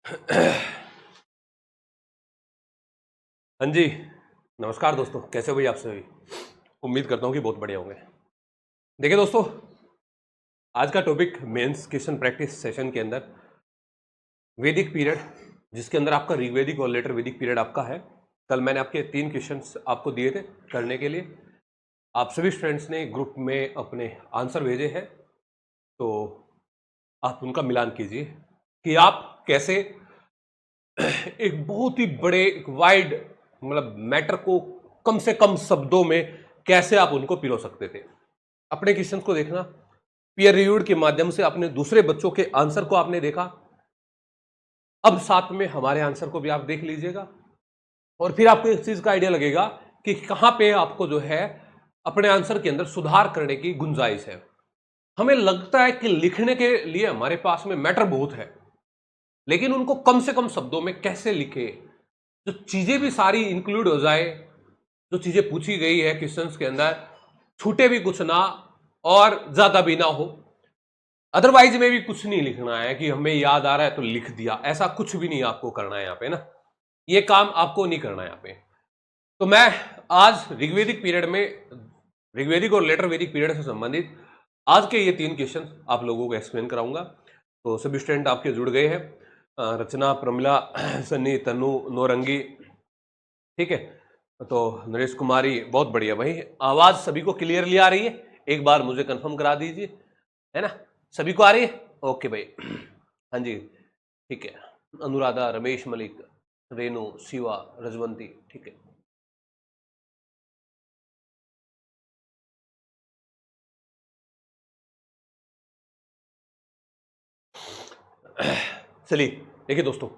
हाँ जी, नमस्कार दोस्तों, कैसे हो भाई आप सभी? उम्मीद करता हूँ कि बहुत बढ़िया होंगे। देखिए दोस्तों, आज का topic mains question practice session के अंदर वैदिक पीरियड, जिसके अंदर आपका ऋग्वैदिक और लेटर वैदिक पीरियड आपका है। कल मैंने आपके 3 क्वेश्चंस आपको दिए थे करने के लिए। आप सभी स्टूडेंट्स ने ग्रुप में अपने आंसर भेजे हैं, तो आप उनका मिलान कीजिए कि आप कैसे एक बहुत ही बड़े एक वाइड मतलब मैटर को कम से कम शब्दों में कैसे आप उनको पिरो सकते थे। अपने क्वेश्चंस को देखना, पीयर रिव्यूड के माध्यम से अपने दूसरे बच्चों के आंसर को आपने देखा। अब साथ में हमारे आंसर को भी आप देख लीजिएगा और फिर आपको इस चीज का आइडिया लगेगा कि कहां पे आपको जो है अपने आंसर के अंदर सुधार करने की गुंजाइश है। हमें लगता है कि लिखने के लिए हमारे पास में मैटर बहुत है, लेकिन उनको कम से कम शब्दों में कैसे लिखे, जो चीजें भी सारी इंक्लूड हो जाए, जो चीजें पूछी गई है क्वेश्चंस के अंदर, छूटे भी कुछ ना और ज्यादा भी ना हो। अदरवाइज में भी कुछ नहीं लिखना है कि हमें याद आ रहा है तो लिख दिया, ऐसा कुछ भी नहीं आपको करना है यहाँ पे ना। ये काम आपको नहीं करना है यहाँ पे। तो मैं आज ऋग्वैदिक पीरियड में, ऋग्वैदिक और लेटर वैदिक पीरियड से संबंधित आज के ये 3 क्वेश्चन आप लोगों को एक्सप्लेन कराऊंगा। तो सभी स्टूडेंट आपके जुड़ गए हैं, रचना, प्रमिला, सन्नी, तनु, नौरंगी, ठीक है। तो नरेश कुमारी, बहुत बढ़िया भाई। आवाज सभी को क्लियरली आ रही है? एक बार मुझे कंफर्म करा दीजिए, है ना? सभी को आ रही है? ओके भाई। हाँ जी, ठीक है। अनुराधा, रमेश मलिक, रेनू, शिवा, रजवंती, ठीक है। चलिए देखिए दोस्तों,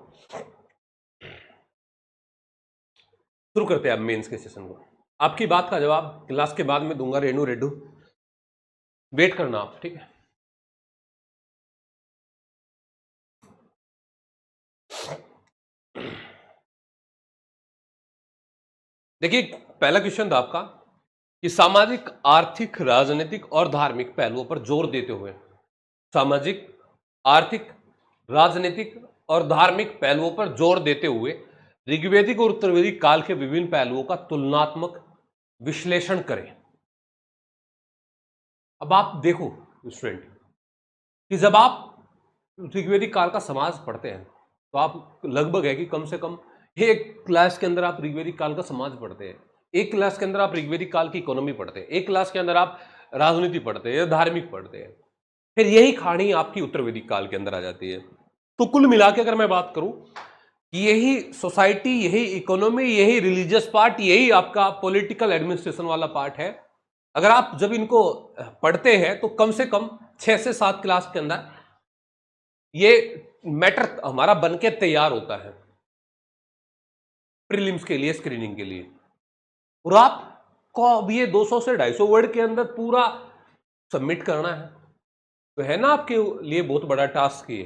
शुरू करते हैं अब मेंस के सेशन को। आपकी बात का जवाब क्लास के बाद में दूंगा, रेनू, रेडू, वेट करना आप, ठीक है। देखिए, पहला क्वेश्चन था आपका कि सामाजिक, आर्थिक, राजनीतिक और धार्मिक पहलुओं पर जोर देते हुए, सामाजिक, आर्थिक, राजनीतिक और धार्मिक पहलुओं पर जोर देते हुए ऋग्वैदिक और उत्तरवैदिक काल के विभिन्न पहलुओं का तुलनात्मक विश्लेषण करें। अब आप देखो स्टूडेंट कि जब आप ऋग्वैदिक काल का समाज पढ़ते हैं तो आप लगभग है कि कम से कम एक क्लास के अंदर आप ऋग्वैदिक काल का समाज पढ़ते हैं, एक क्लास के अंदर आप ऋग्वैदिक काल की इकोनॉमी पढ़ते हैं, एक क्लास के अंदर आप राजनीति पढ़ते हैं या धार्मिक पढ़ते हैं, फिर यही कहानी आपकी उत्तर वैदिक काल के अंदर आ जाती है। तो कुल मिला के अगर मैं बात करूं कि यही सोसाइटी, यही इकोनॉमी, यही रिलीजियस पार्ट, यही आपका पॉलिटिकल एडमिनिस्ट्रेशन वाला पार्ट है। अगर आप जब इनको पढ़ते हैं तो कम से कम 6 से 7 क्लास के अंदर ये मैटर हमारा बनके तैयार होता है प्रीलिम्स के लिए, स्क्रीनिंग के लिए। और आपको अब ये 200 से 250 वर्ड के अंदर पूरा सबमिट करना है, तो है ना आपके लिए बहुत बड़ा टास्क ये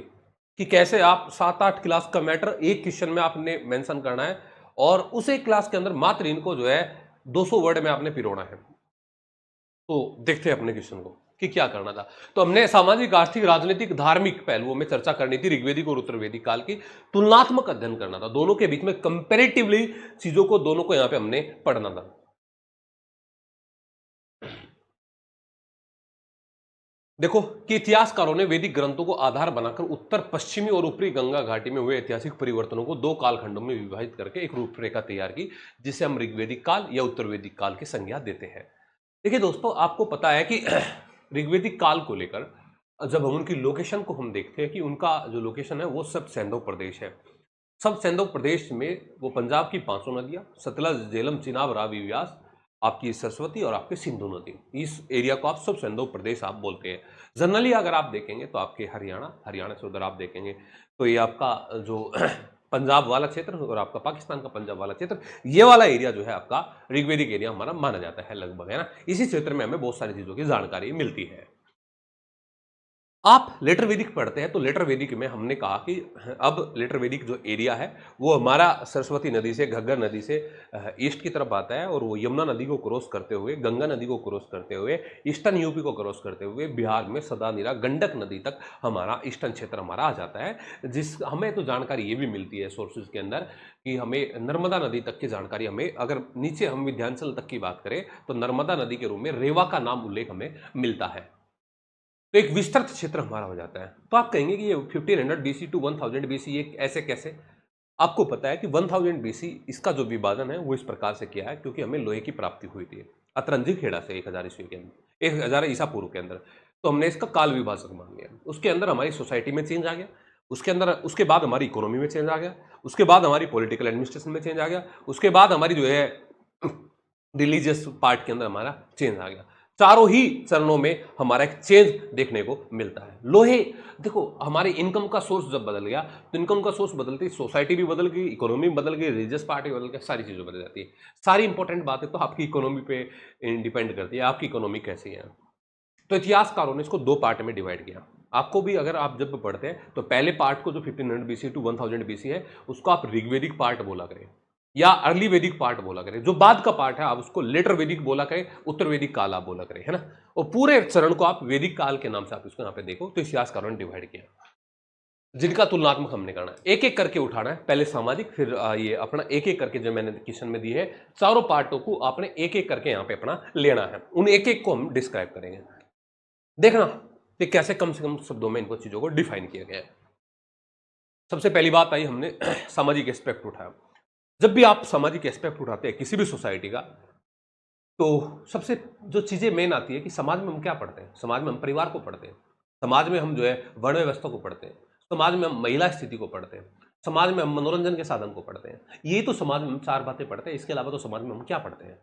कि कैसे आप 7-8 क्लास का मैटर एक क्वेश्चन में आपने मेंशन करना है और उस एक क्लास के अंदर मात्र इनको जो है 200 वर्ड में आपने पिरोना है। तो देखते हैं अपने क्वेश्चन को कि क्या करना था। तो हमने सामाजिक, आर्थिक, राजनीतिक, धार्मिक पहलुओं में चर्चा करनी थी, ऋग्वैदिक और उत्तरवैदिक काल की तुलनात्मक अध्ययन करना था, दोनों के बीच में कंपेरेटिवली चीजों को, दोनों को यहां पे हमने पढ़ना था। देखो कि इतिहासकारों ने वैदिक ग्रंथों को आधार बनाकर उत्तर पश्चिमी और ऊपरी गंगा घाटी में हुए ऐतिहासिक परिवर्तनों को 2 कालखंडों में विभाजित करके एक रूपरेखा तैयार की, जिसे हम ऋग्वैदिक काल या उत्तर वैदिक काल की संज्ञा देते हैं। देखिए दोस्तों, आपको पता है कि ऋग्वैदिक काल को लेकर जब हम उनकी लोकेशन को हम देखते हैं कि उनका जो लोकेशन है वो सब सैंधव प्रदेश है। सब सैंधव प्रदेश में वो पंजाब की 500 नदियां, सतलज, झेलम, चिनाब, रावी, व्यास, आपकी सरस्वती और आपके सिंधु नदी, इस एरिया को आप सब सैंधव प्रदेश आप बोलते हैं। जनरली अगर आप देखेंगे तो आपके हरियाणा, हरियाणा से उधर आप देखेंगे तो ये आपका जो पंजाब वाला क्षेत्र और आपका पाकिस्तान का पंजाब वाला क्षेत्र, ये वाला एरिया जो है आपका ऋग्वैदिक एरिया हमारा माना जाता है लगभग, है ना। इसी क्षेत्र में हमें बहुत सारी चीजों की जानकारी मिलती है। आप लेटर वैदिक पढ़ते हैं तो लेटर वैदिक में हमने कहा कि अब लेटर वैदिक जो एरिया है वो हमारा सरस्वती नदी से, घग्गर नदी से ईस्ट की तरफ आता है और वो यमुना नदी को क्रॉस करते हुए, गंगा नदी को क्रॉस करते हुए, ईस्टर्न यूपी को क्रॉस करते हुए बिहार में सदानीरा गंडक नदी तक हमारा ईस्टर्न क्षेत्र हमारा आ जाता है। जिस हमें तो जानकारी ये भी मिलती है सोर्सेज के अंदर कि हमें नर्मदा नदी तक की जानकारी, हमें अगर नीचे हम विंध्याचल तक की बात करें तो नर्मदा नदी के रूप में रेवा का नाम उल्लेख हमें मिलता है। तो एक विस्तृत क्षेत्र हमारा हो जाता है। तो आप कहेंगे कि ये 1500 बीसी टू 1000 बीसी ये ऐसे कैसे? आपको पता है कि 1000 बीसी इसका जो विभाजन है वो इस प्रकार से किया है क्योंकि हमें लोहे की प्राप्ति हुई थी अतरंजी खेड़ा से 1000 ईस्वी के अंदर, 1000 ईसा पूर्व के अंदर। तो हमने इसका काल विभाजक मान लिया। उसके अंदर हमारी सोसाइटी में चेंज आ गया, उसके अंदर उसके बाद हमारी इकोनॉमी में चेंज आ गया, उसके बाद हमारी पॉलिटिकल एडमिनिस्ट्रेशन में चेंज आ गया, उसके बाद हमारी जो है रिलीजियस पार्ट के अंदर हमारा चेंज आ गया। चारों ही चरणों में हमारा एक चेंज देखने को मिलता है। लोहे, देखो हमारी इनकम का सोर्स जब बदल गया तो इनकम का सोर्स बदलती, सोसाइटी भी बदल गई, इकोनॉमी भी बदल गई, रिलीजियस पार्टी बदल गई, सारी चीजें बदल जाती है। सारी इंपॉर्टेंट बातें तो आपकी इकोनॉमी पे डिपेंड करती है, आपकी इकोनॉमी कैसी है। तो इतिहासकारों ने इसको दो पार्ट में डिवाइड किया। आपको भी अगर आप जब पढ़ते हैं तो पहले पार्ट को जो 1500 बीसी टू 1000 बीसी है उसको आप ऋग्वेदिक पार्ट बोला करें या अर्ली वैदिक पार्ट बोला करें। जो बाद का पार्ट है आप उसको लेटर वैदिक बोला करें, उत्तर वैदिक काल आप बोला करें, है ना। और पूरे चरण को आप वैदिक काल के नाम से आप इसको यहाँ पे देखो। तो इतिहासकारों ने डिवाइड किया जिनका तुलनात्मक हमने करना है, एक एक करके उठाना है। पहले सामाजिक, फिर ये अपना एक एक करके जो मैंने क्वेश्चन में दी है चारों पार्टों को आपने एक एक करके यहाँ पे अपना लेना है। उन एक एक को हम डिस्क्राइब करेंगे। देखना कि कैसे कम से कम शब्दों में इनको चीजों को डिफाइन किया गया है। सबसे पहली बात आई, हमने सामाजिक एस्पेक्ट उठाया। जब भी आप सामाजिक एस्पेक्ट उठाते हैं किसी भी सोसाइटी का तो सबसे जो चीजें मेन आती है कि समाज में हम क्या पढ़ते हैं। समाज में हम परिवार को पढ़ते हैं, समाज में हम जो है वर्ण व्यवस्था को पढ़ते हैं, समाज में हम महिला स्थिति को पढ़ते हैं, समाज में हम मनोरंजन के साधन को पढ़ते हैं। ये तो समाज में हम चार बातें पढ़ते हैं। इसके अलावा तो समाज में हम क्या पढ़ते हैं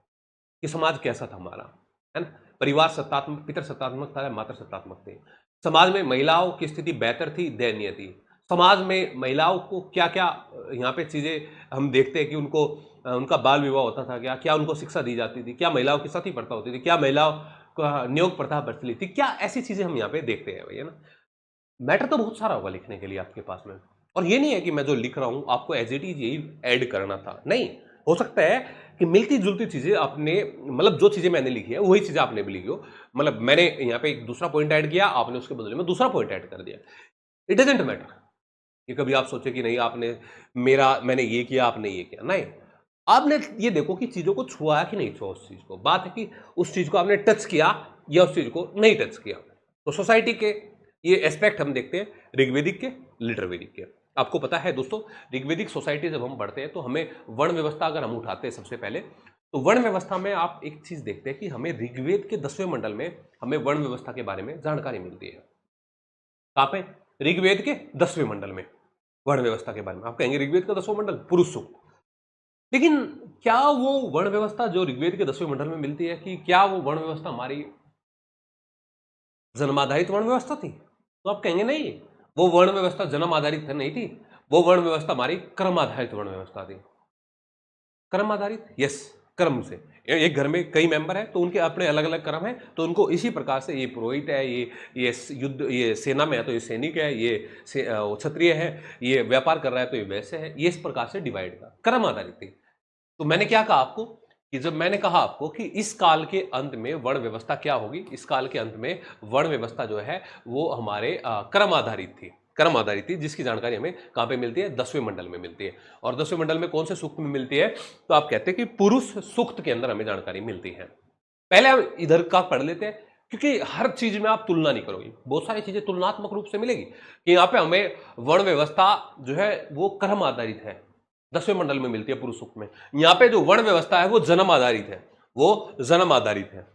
कि समाज कैसा था हमारा, है ना। परिवार सत्तात्मक, पितर सत्तात्मक था या मातृ सत्तात्मक थे। समाज में महिलाओं की स्थिति बेहतर थी, दयनीय थी। समाज में महिलाओं को क्या क्या यहाँ पे चीजें हम देखते हैं कि उनको उनका बाल विवाह होता था क्या, क्या उनको शिक्षा दी जाती थी, क्या महिलाओं की सती प्रथा होती थी, क्या महिलाओं का नियोग प्रथा प्रचलित थी, क्या ऐसी चीजें हम यहाँ पे देखते हैं भैया ना। मैटर तो बहुत सारा होगा लिखने के लिए आपके पास में। और ये नहीं है कि मैं जो लिख रहा हूं आपको एज इट इज यही ऐड करना था, नहीं। हो सकता है कि मिलती जुलती चीजें आपने, मतलब जो चीजें मैंने लिखी है वही चीजें आपने भी लिखी हो। मतलब मैंने यहाँ पे एक दूसरा पॉइंट ऐड किया, आपने उसके बदले में दूसरा पॉइंट ऐड कर दिया। इट डजेंट मैटर कि कभी आप सोचे कि नहीं आपने मैंने ये किया, आपने ये किया, नहीं। आपने ये देखो कि चीजों को छुआ कि नहीं छुआ उस चीज को। बात है कि उस चीज को आपने टच किया या उस चीज को नहीं टच किया। तो सोसाइटी के ये एस्पेक्ट हम देखते हैं ऋग्वेदिक के, लेटर वैदिक के। आपको पता है दोस्तों, ऋग्वेदिक सोसाइटी जब हम पढ़ते हैं तो हमें वर्ण व्यवस्था अगर हम उठाते हैं सबसे पहले, तो वर्ण व्यवस्था में आप एक चीज देखते हैं कि हमें ऋग्वेद के 10वें मंडल में हमें वर्ण व्यवस्था के बारे में जानकारी मिलती है। कहां पे? ऋग्वेद के 10वें मंडल में वर्ण व्यवस्था के बारे में। आप कहेंगे ऋग्वेद का 10वां मंडल पुरुष सूक्त, लेकिन क्या वो वर्ण व्यवस्था जो ऋग्वेद के 10वें मंडल में मिलती है कि क्या वो वर्ण व्यवस्था हमारी जन्माधारित वर्ण व्यवस्था थी? तो आप कहेंगे नहीं, वो वर्ण व्यवस्था जन्म आधारित नहीं थी, वो वर्ण व्यवस्था हमारी क्रम आधारित वर्ण व्यवस्था थी। क्रम आधारित, यस, क्रम से। एक घर में कई मेंबर हैं तो उनके अपने अलग अलग क्रम हैं, तो उनको इसी प्रकार से, ये पुरोहित है, ये युद्ध, ये सेना में है तो ये सैनिक है, ये क्षत्रिय है, ये व्यापार कर रहा है तो ये वैसे है, ये इस प्रकार से डिवाइड था, क्रम आधारित थी। तो मैंने क्या कहा आपको कि जब मैंने कहा आपको कि इस काल के अंत में वर्ण व्यवस्था क्या होगी, इस काल के अंत में वर्ण व्यवस्था जो है वो हमारे क्रम आधारित थी, क्रम आधारित थी, जिसकी जानकारी हमें कहां पे मिलती है? 10वें मंडल में मिलती है। और 10वें मंडल में कौन से सूक्त में मिलती है? तो आप कहते हैं कि पुरुष सूक्त के अंदर हमें जानकारी मिलती है। पहले हम इधर का पढ़ लेते हैं क्योंकि हर चीज में आप तुलना नहीं करोगे, बहुत सारी चीजें तुलनात्मक रूप से मिलेगी कि यहाँ पे हमें वर्ण व्यवस्था जो है वो क्रम आधारित है, 10वें मंडल में मिलती है पुरुष सूक्त में। यहाँ पे जो वर्ण व्यवस्था है वो जन्म आधारित है, वो जन्म आधारित है।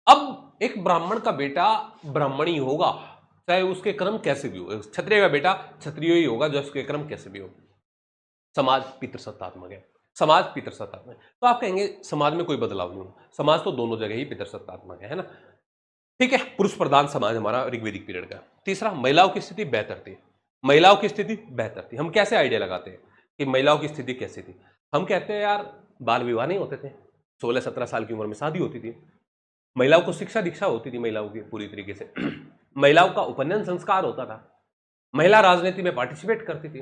अब एक ब्राह्मण का बेटा ब्राह्मण ही होगा, चाहे उसके कर्म कैसे भी हो। क्षत्रिय का बेटा क्षत्रिय ही होगा, जो उसके कर्म कैसे भी हो। समाज पितृसत्तात्मक है, समाज पितृसत्तात्मक है। तो आप कहेंगे समाज में कोई बदलाव नहीं हो, समाज तो दोनों जगह ही पितृसत्तात्मक है ना। ठीक है, पुरुष प्रधान समाज हमारा ऋग्वेदिक पीरियड का। तीसरा, महिलाओं की स्थिति बेहतर थी। महिलाओं की स्थिति बेहतर थी, हम कैसे आइडिया लगाते हैं कि महिलाओं की स्थिति कैसी थी? हम कहते हैं यार बाल विवाह नहीं होते थे, 16-17 साल की उम्र में शादी होती थी, महिलाओं को शिक्षा दीक्षा होती थी, महिलाओं की पूरी तरीके से महिलाओं का उपनयन संस्कार होता था, महिला राजनीति में पार्टिसिपेट करती थी।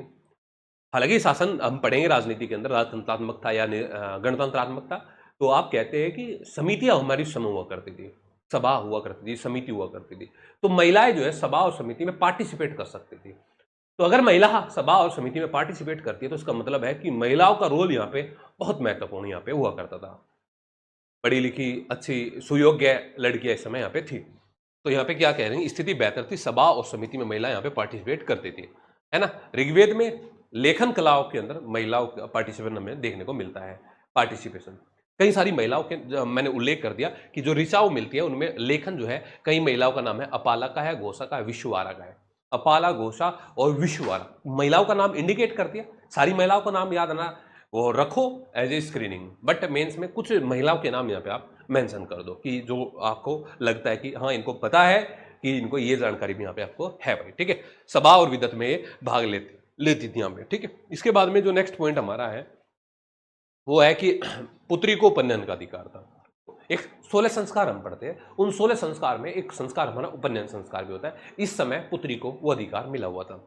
हालांकि शासन हम पढ़ेंगे राजनीति के अंदर राजतंत्रात्मक था या गणतंत्रात्मक था, तो आप कहते हैं कि समितियां हमारी समूह हुआ करती थी, सभा हुआ करती थी, समिति हुआ करती थी, तो महिलाएं जो है सभा और समिति में पार्टिसिपेट कर सकती थी। तो अगर महिला सभा और समिति में पार्टिसिपेट करती है तो इसका मतलब है कि महिलाओं का रोल यहाँ पे बहुत महत्वपूर्ण यहाँ पे हुआ करता था। पढ़ी लिखी अच्छी सुयोग्य लड़कियां इस समय यहाँ पे थी। तो यहाँ पे क्या कह रहे हैं, स्थिति बेहतर थी, सभा और समिति में महिला यहाँ पे पार्टिसिपेट करती थी, है ना। ऋग्वेद में लेखन कलाओं के अंदर महिलाओं का पार्टिसिपेशन हमें देखने को मिलता है। पार्टिसिपेशन कई सारी महिलाओं के मैंने उल्लेख कर दिया कि जो ऋचाओं मिलती है उनमें लेखन जो है कई महिलाओं का नाम है, अपाला का है, घोषा का है, विश्ववारा का है। अपाला, घोषा और विश्ववारा महिलाओं का नाम इंडिकेट कर दिया। सारी महिलाओं का नाम याद आना वो रखो as a screening, but mains में कुछ महिलाओं के नाम यहाँ पे आप मेंशन कर दो कि जो आपको लगता है कि हाँ इनको पता है कि इनको ये जानकारी भी यहाँ पे आपको है भाई, ठीक है। सभा और विदत में भाग लेती थी यहाँ पे, ठीक है। इसके बाद में जो नेक्स्ट पॉइंट हमारा है वो है कि पुत्री को उपनयन का अधिकार था। एक 16 संस्कार हम पढ़ते हैं, उन 16 संस्कार में एक संस्कार हमारा उपनयन संस्कार भी होता है। इस समय पुत्री को वो अधिकार मिला हुआ था।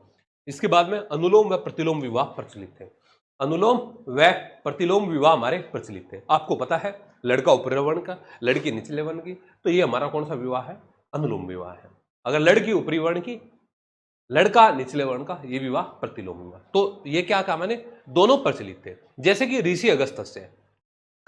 इसके बाद में अनुलोम व प्रतिलोम विवाह प्रचलित थे। अनुलोम व प्रतिलोम विवाह हमारे प्रचलित थे। आपको पता है लड़का ऊपरी वर्ण का, लड़की निचले वर्ण की, तो ये हमारा कौन सा विवाह है, अनुलोम विवाह है। अगर लड़की ऊपरी वर्ण की, लड़का निचले वर्ण का, ये विवाह प्रतिलोम विवाह। तो ये क्या कहा मैंने, दोनों प्रचलित थे। जैसे कि ऋषि अगस्त्य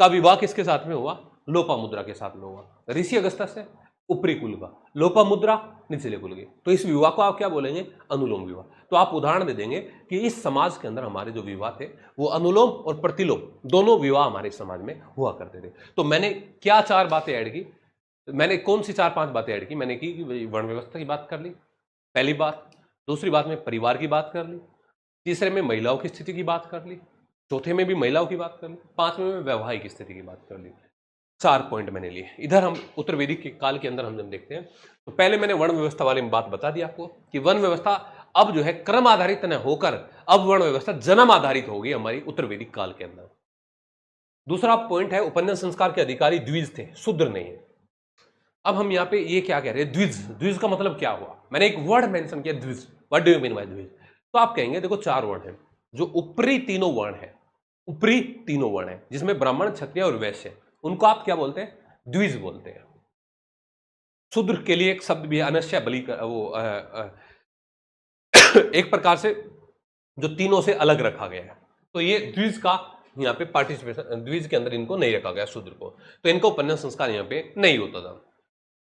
का विवाह किसके साथ में हुआ, लोपामुद्रा के साथ में हुआ। ऋषि अगस्त्य ऊपरी कुल का, लोपामुद्रा निचले कुल के, तो इस विवाह को आप क्या बोलेंगे, अनुलोम विवाह। तो आप उदाहरण दे देंगे कि इस समाज के अंदर हमारे जो विवाह थे वो अनुलोम और प्रतिलोम दोनों विवाह हमारे समाज में हुआ करते थे। तो मैंने क्या 4 बातें ऐड की, मैंने कौन सी 4-5 बातें ऐड की, मैंने की कि वर्ण व्यवस्था की बात कर ली पहली बात, दूसरी बात में परिवार की बात कर ली, तीसरे में महिलाओं की स्थिति की बात कर ली, चौथे में भी महिलाओं की बात कर ली, पांचवें में वैवाहिक स्थिति की बात कर ली। 4 पॉइंट मैंने लिए। इधर हम उत्तर वैदिक के काल के अंदर हम जब देखते हैं तो पहले मैंने वर्ण व्यवस्था वाले में बात बता दी आपको कि वर्ण व्यवस्था अब जो है क्रम आधारित न होकर अब वर्ण व्यवस्था जन्म आधारित होगी हमारी उत्तर वैदिक काल के अंदर। दूसरा पॉइंट है उपनयन संस्कार के अधिकारी द्विज थे, शूद्र नहीं है। अब हम यहाँ पे ये क्या कह रहे हैं, द्विज। द्विज का मतलब क्या हुआ, मैंने एक वर्ड मेंशन किया द्विज। What do you mean by द्विज? तो आप कहेंगे देखो 4 वर्ण हैं, जो ऊपरी तीनों वर्ण है, ऊपरी तीनों वर्ण है जिसमें ब्राह्मण, क्षत्रिय और वैश्य, उनको आप क्या बोलते हैं, द्विज बोलते हैं। शूद्र के लिए एक शब्द भी है अनस्य बलि एक प्रकार से जो तीनों से अलग रखा गया है। तो ये द्विज का यहाँ पे पार्टिसिपेशन, द्विज के अंदर इनको नहीं रखा गया शूद्र को, तो इनको उपनयन संस्कार यहाँ पे नहीं होता था।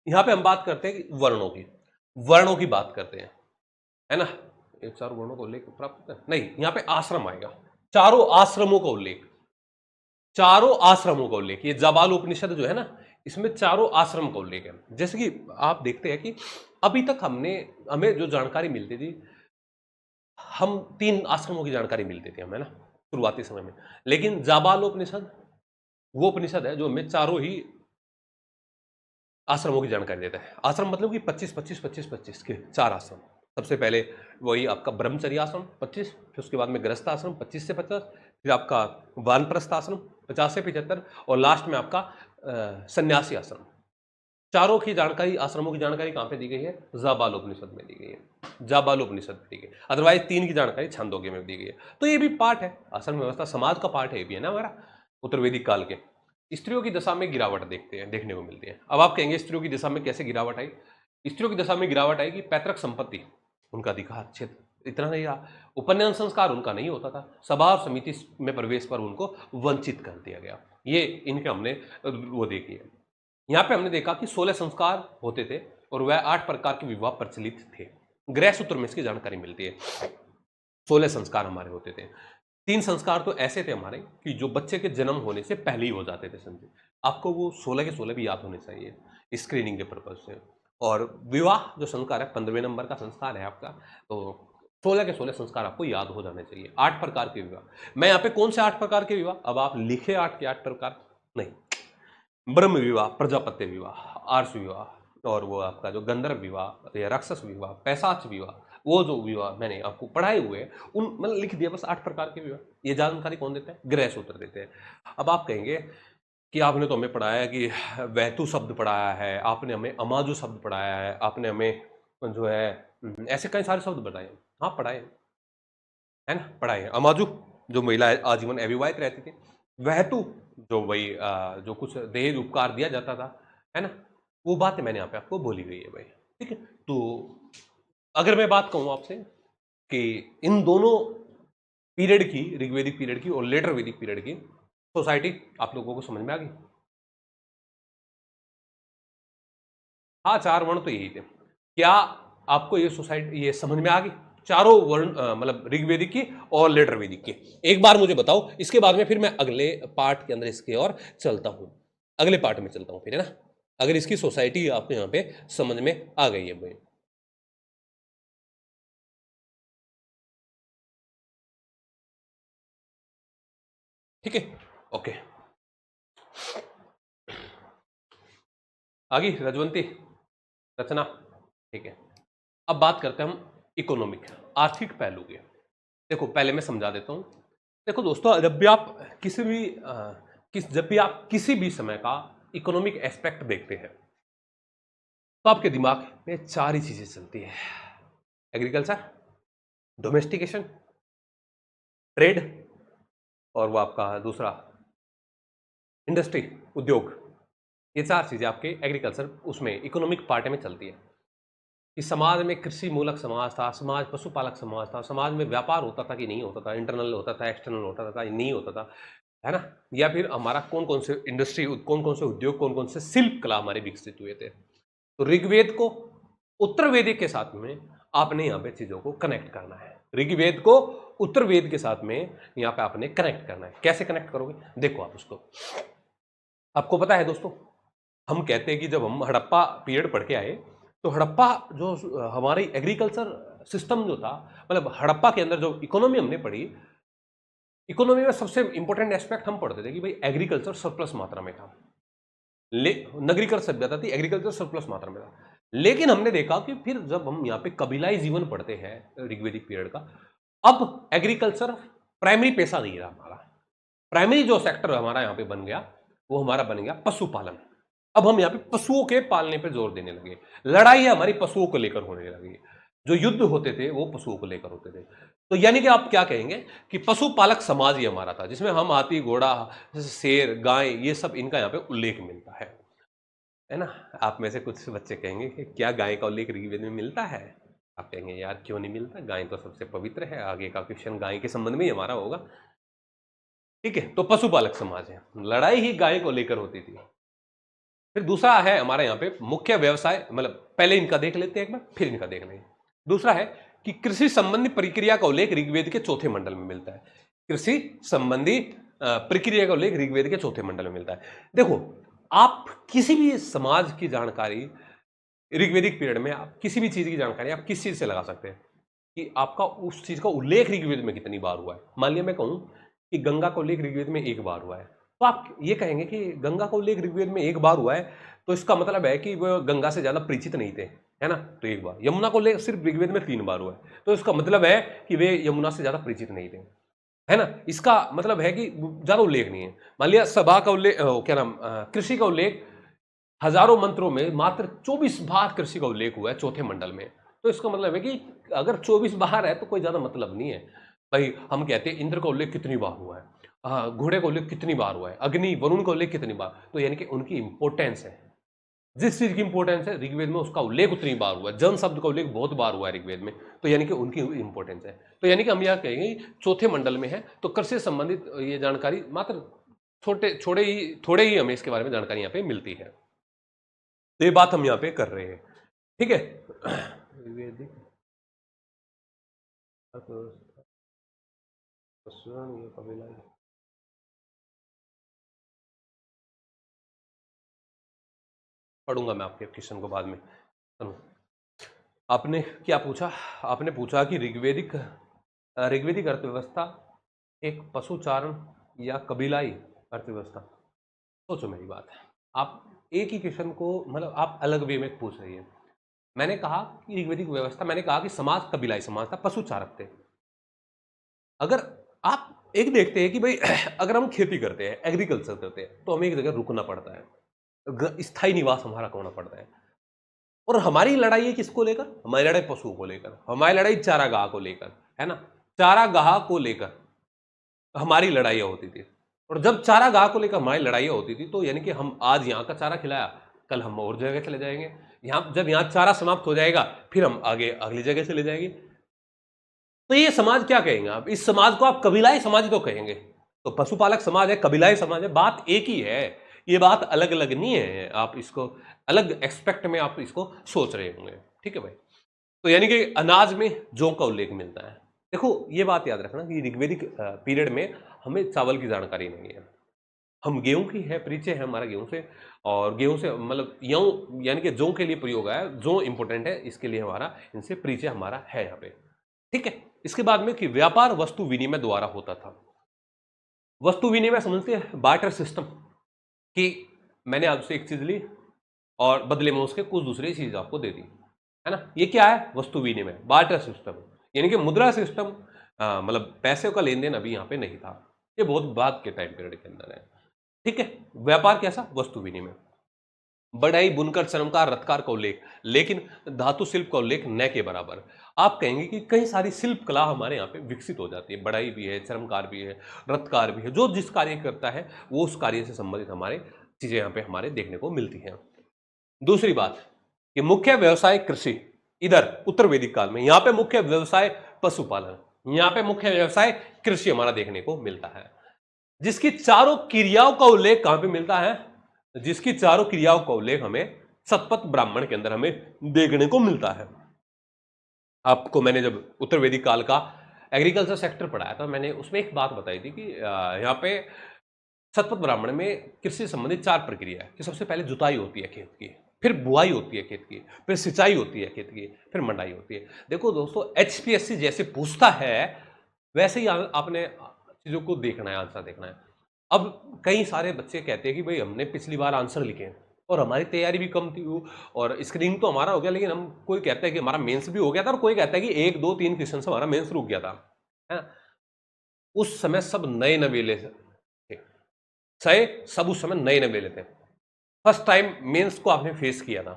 यहाँ पे हम बात करते हैं वर्णों की, वर्णों की बात करते हैं, है ना। ये 4 वर्णों का उल्लेख प्राप्त है नहीं, यहाँ पे आश्रम आएगा, चारों आश्रमों का उल्लेख, चारों आश्रमों का उल्लेख। ये जाबाल उपनिषद जो है ना, इसमें चारों आश्रम का उल्लेख है। जैसे कि आप देखते हैं कि अभी तक हमें जो जानकारी मिलती थी, हम 3 आश्रमों की जानकारी मिलती थी हमें ना शुरुआती समय में, लेकिन जाबाल उपनिषद वो उपनिषद है जो हमें चारों ही आश्रमों की जानकारी देता है। आश्रम मतलब कि 25-25-25-25 के 4 आश्रम। सबसे पहले वही आपका ब्रह्मचर्य आश्रम 25, फिर उसके बाद में गृहस्थ आश्रम 25 से 50, फिर आपका वानप्रस्थ आश्रम 50 से 75 और लास्ट में आपका सन्यासी आश्रम। चारों की जानकारी, आश्रमों की जानकारी कहाँ पे दी गई है, जाबाल उपनिषद में दी गई है, जाबाल उपनिषद में दी गई है। अदरवाइज 3 की जानकारी छांदोग्य में दी गई है। तो ये भी पार्ट है, आश्रम व्यवस्था समाज का पार्ट है, ये भी है ना हमारा उत्तर वैदिक काल के। स्त्रियों की दशा में गिरावट देखने को मिलती है। अब आप कहेंगे स्त्रियों की दशा में कैसे गिरावट आई? स्त्रियों की दशा में गिरावट आई कि पैतृक संपत्ति, उनका अधिकार क्षेत्र इतना नहीं रहा, उपनयन संस्कार उनका नहीं होता था, सभा और समिति में प्रवेश पर उनको वंचित कर दिया गया। ये इनके हमने वो देखी है। यहाँ पे हमने देखा कि 16 संस्कार होते थे और वह 8 प्रकार के विवाह प्रचलित थे। गृह सूत्र में इसकी जानकारी मिलती है। 16 संस्कार हमारे होते थे। 3 संस्कार तो ऐसे थे हमारे कि जो बच्चे के जन्म होने से पहले ही हो जाते थे। समझे, आपको वो 16 के 16 भी याद होने चाहिए स्क्रीनिंग के पर्पज से। और विवाह जो संस्कार है 15वें नंबर का संस्कार है आपका, तो 16 के 16 संस्कार आपको याद हो जाने चाहिए। 8 प्रकार के विवाह। मैं यहाँ पे कौन से 8 प्रकार के विवाह, अब आप लिखे 8 के 8 प्रकार नहीं, ब्रह्म विवाह, प्रजापत्य विवाह, आर्ष विवाह, और वो आपका जो गंधर्व विवाह या राक्षस विवाह, पैशाच विवाह, वो जो विवाह मैंने आपको पढ़ाए हुए हैं उन मैंने लिख दिया बस 8 प्रकार के विवाह। ये जानकारी कौन देते हैं, गृह सूत्र देते हैं। अब आप कहेंगे कि आपने तो हमें पढ़ाया है कि वैतु शब्द पढ़ाया है, आपने हमें अमाजु शब्द पढ़ाया है, आपने हमें जो है ऐसे कई सारे शब्द बताए। हाँ पढ़ाए है ना, पढ़ाए। अमाजू जो महिला आजीवन अविवाहित रहती थी, वहतु जो वही जो कुछ दहेज उपकार दिया जाता था, है ना, वो बातें मैंने यहाँ पे आपको बोली गई है भाई। ठीक है, तो अगर मैं बात कहूँ आपसे कि इन दोनों पीरियड की, ऋग्वेदिक पीरियड की और लेटर वैदिक पीरियड की सोसाइटी आप लोगों को समझ में आ गई? हाँ, चार वर्ण तो यही थे। क्या आपको ये सोसाइटी ये समझ में आ गई? चारों वर्ण मतलब ऋग्वेदिक की और लेटर वैदिक की। एक बार मुझे बताओ, इसके बाद में फिर मैं अगले पार्ट के अंदर इसके और चलता हूं, अगले पार्ट में चलता हूं फिर, है ना, अगर इसकी सोसाइटी आपको यहां पे समझ में आ गई है भाई। ठीक है, ओके। आ गई रजवंती रचना? ठीक है, अब बात करते हैं हम इकोनॉमिक, आर्थिक पहलू के। देखो पहले मैं समझा देता हूं। देखो दोस्तों, जब भी आप किसी भी जब भी आप किसी भी समय का इकोनॉमिक एस्पेक्ट देखते हैं तो आपके दिमाग में चार ही चीजें चलती है: एग्रीकल्चर, डोमेस्टिकेशन, ट्रेड, और वो आपका दूसरा इंडस्ट्री, उद्योग। ये चार चीजें आपके एग्रीकल्चर उसमें इकोनॉमिक पार्ट में चलती है। कि समाज में कृषि मूलक समाज था, समाज पशुपालक समाज था, समाज में व्यापार होता था कि नहीं होता था, इंटरनल होता था, एक्सटर्नल होता था, नहीं होता था, है ना, या फिर हमारा कौन कौन से इंडस्ट्री, कौन कौन से उद्योग, कौन कौन से शिल्प कला हमारे विकसित हुए थे। तो ऋग्वेद को उत्तर वेदिक के साथ में आपने यहाँ पे चीजों को कनेक्ट करना है। ऋग्वेद को उत्तर वेद के साथ में यहाँ पे आपने कनेक्ट करना है। कैसे कनेक्ट करोगे? देखो आप उसको, आपको पता है दोस्तों, हम कहते हैं कि जब हम हड़प्पा पीरियड पढ़ के आए तो हड़प्पा जो हमारी एग्रीकल्चर सिस्टम जो था, मतलब हड़प्पा के अंदर जो इकोनॉमी हमने पढ़ी, इकोनॉमी में सबसे इंपॉर्टेंट एस्पेक्ट हम पढ़ते थे कि भाई एग्रीकल्चर सरप्लस मात्रा में था। नगरीकरण सभ्यता थी, एग्रीकल्चर सरप्लस मात्रा में था। लेकिन हमने देखा कि फिर जब हम यहाँ पे कबीलाई जीवन पढ़ते हैं ऋग्वेदिक पीरियड का, अब एग्रीकल्चर प्राइमरी पेशा नहीं रहा हमारा। प्राइमरी जो सेक्टर हमारा यहाँ पे बन गया वो हमारा बन गया पशुपालन। अब हम यहाँ पे पशुओं के पालने पे जोर देने लगे, लड़ाई हमारी पशुओं को लेकर होने लगी, जो युद्ध होते थे वो पशुओं को लेकर होते थे। तो यानी कि आप क्या कहेंगे कि पशुपालक समाज ही हमारा था, जिसमें हम हाथी, घोड़ा, शेर, गाय, ये सब इनका यहाँ पे उल्लेख मिलता है ना। आप में से कुछ बच्चे कहेंगे कि क्या गाय का उल्लेख ऋग्वेद में मिलता है? आप कहेंगे यार क्यों नहीं मिलता, गाय तो सबसे पवित्र है, आगे का क्वेश्चन गाय के संबंध में ही हमारा होगा। ठीक है, तो पशुपालक समाज है, लड़ाई ही गाय को लेकर होती थी। फिर दूसरा है हमारे यहाँ पे मुख्य व्यवसाय, मतलब पहले इनका देख लेते हैं एक बार, फिर इनका देख लेंगे। दूसरा है कि कृषि संबंधी प्रक्रिया का उल्लेख ऋग्वेद के चौथे मंडल में मिलता है। कृषि संबंधी प्रक्रिया का उल्लेख ऋग्वेद के चौथे मंडल में मिलता है। देखो, आप किसी भी समाज की जानकारी ऋग्वेदिक पीरियड में, आप किसी भी चीज की जानकारी आप किस चीज से लगा सकते हैं कि आपका उस चीज का उल्लेख ऋग्वेद में कितनी बार हुआ है। मान लिया मैं कहूं कि गंगा का उल्लेख ऋग्वेद में एक बार हुआ है, तो आप ये कहेंगे कि गंगा का उल्लेख ऋग्वेद में एक बार हुआ है, तो इसका मतलब है कि वह गंगा से ज्यादा परिचित नहीं थे, है ना, तो एक बार। यमुना को उल्लेख सिर्फ ऋग्वेद में 3 बार हुआ है, तो इसका मतलब है कि वे यमुना से ज्यादा परिचित नहीं थे, है ना। इसका मतलब है कि ज्यादा उल्लेख नहीं है। मान लिया सभा का उल्लेख, क्या नाम, कृषि का उल्लेख हजारों मंत्रों में मात्र 24 बार कृषि का उल्लेख हुआ है चौथे मंडल में, तो इसका मतलब है कि अगर 24 बार है तो कोई ज्यादा मतलब नहीं है भाई। हम कहते हैं इंद्र का उल्लेख कितनी बार हुआ है, घोड़े का उल्लेख कितनी बार हुआ है, अग्नि वरुण का उल्लेख कितनी बार, तो यानी कि उनकी इंपोर्टेंस है, जिस चीज की इंपोर्टेंस है ऋग्वेद में उसका उल्लेख उतनी बार हुआ है। जन शब्द का उल्लेख बहुत बार हुआ है ऋग्वेद में, तो यानी कि उनकी इंपोर्टेंस है। तो यानी कि हम यह कहेंगे चौथे मंडल में है, तो कृषि से संबंधित ये जानकारी मात्र थोड़े ही हमें इसके बारे में जानकारी यहाँ पे मिलती है। तो ये बात हम यहाँ पे कर रहे हैं, ठीक है। वैदिक पढ़ूंगा मैं आपके क्वेश्चन को बाद में। आपने क्या पूछा? आपने पूछा कि ऋग्वेदिक अर्थव्यवस्था एक पशुचारण या कबीलाई अर्थव्यवस्था। सोचो मेरी बात, आप एक ही क्वेश्चन को मतलब आप अलग वे में पूछ रही है। मैंने कहा कि ऋग्वेदिक व्यवस्था, मैंने कहा कि समाज कबीलाई समाज था, पशुचारक थे। अगर आप एक देखते हैं कि भाई अगर हम खेती करते हैं, एग्रीकल्चर करते हैं, तो हमें एक जगह रुकना पड़ता है, स्थायी निवास हमारा करना पड़ता है। और हमारी लड़ाई है किसको लेकर? हमारी लड़ाई पशुओं को लेकर, हमारी लड़ाई चारागाह को लेकर, है ना। चारागाह को लेकर हमारी लड़ाइयां होती थी, और जब चारागाह को लेकर हमारी लड़ाइयां होती थी तो यानी कि हम आज यहां का चारा खिलाया, कल हम और जगह चले जाएंगे, यहां जब यहां चारा समाप्त हो जाएगा फिर हम आगे अगली जगह चले जाएंगे। तो ये समाज क्या कहेंगे आप? इस समाज को आप कबीलाई समाज तो कहेंगे। तो पशुपालक समाज है, कबीलाई समाज है, बात एक ही है, ये बात अलग अलग नहीं है। आप इसको अलग एक्सपेक्ट में आप इसको सोच रहे होंगे, ठीक है भाई। तो यानी कि अनाज में जौ का उल्लेख मिलता है। देखो ये बात याद रखना कि ऋग्वेदिक पीरियड में हमें चावल की जानकारी नहीं है, हम गेहूं की है, परिचय है हमारा गेहूं से, और गेहूं से मतलब गेहूं यानी कि जौ के लिए प्रयोग है, जौ इंपॉर्टेंट है, इसके लिए हमारा इनसे परिचय हमारा है यहाँ पे, ठीक है। इसके बाद में कि व्यापार वस्तु विनिमय द्वारा होता था। वस्तु विनिमय समझते हैं, बार्टर सिस्टम, कि मैंने आपसे एक चीज ली और बदले में उसके कुछ दूसरी चीज आपको दे दी, है ना। ये क्या है? वस्तु विनिमय, बार्टर सिस्टम, यानी कि मुद्रा सिस्टम, मतलब पैसे का लेन देन अभी यहाँ पे नहीं था, ये बहुत बाद के टाइम पीरियड के अंदर है, ठीक है। व्यापार कैसा? वस्तु विनिमय। बढ़ई, बुनकर, चर्मकार, रत्तकार का उल्लेख, लेकिन धातु शिल्प का उल्लेख न के बराबर। आप कहेंगे कि कई सारी शिल्प कला हमारे यहाँ पे विकसित हो जाती है, बढ़ई भी है, चर्मकार भी है, रत्तकार भी है, जो जिस कार्य करता है वो उस कार्य से संबंधित हमारे चीजें यहाँ पे हमारे देखने को मिलती हैं। दूसरी बात कि मुख्य व्यवसाय कृषि, इधर उत्तर वैदिक काल में यहाँ पे मुख्य व्यवसाय पशुपालन, यहाँ पे मुख्य व्यवसाय कृषि हमारा देखने को मिलता है, जिसकी चारों क्रियाओं का उल्लेख कहां पे मिलता है? जिसकी चारों क्रियाओं का उल्लेख हमें शतपथ ब्राह्मण के अंदर हमें देखने को मिलता है। आपको मैंने जब उत्तर वैदिक काल का एग्रीकल्चर सेक्टर पढ़ाया था, मैंने उसमें एक बात बताई थी कि यहाँ पे शतपथ ब्राह्मण में कृषि से संबंधित 4 प्रक्रिया है कि सबसे पहले जुताई होती है खेत की, फिर बुआई होती है खेत की, फिर सिंचाई होती है खेत की, फिर मंडाई होती है। देखो दोस्तों, एचपीएससी जैसे पूछता है वैसे ही आपने चीजों को देखना है, आंसर देखना है। अब कई सारे बच्चे कहते हैं कि भाई हमने पिछली बार आंसर लिखे हैं और हमारी तैयारी भी कम थी, और स्क्रीनिंग तो हमारा हो गया, लेकिन हम कोई कहता है कि हमारा मेंस भी हो गया था, और कोई कहता है कि 1 2 3 क्वेश्चन से हमारा मेंस रुक गया था, है ना। उस समय सब नए नवेले थे, सब उस समय नए नवेले थे, फर्स्ट टाइम मेंस को आपने फेस किया था।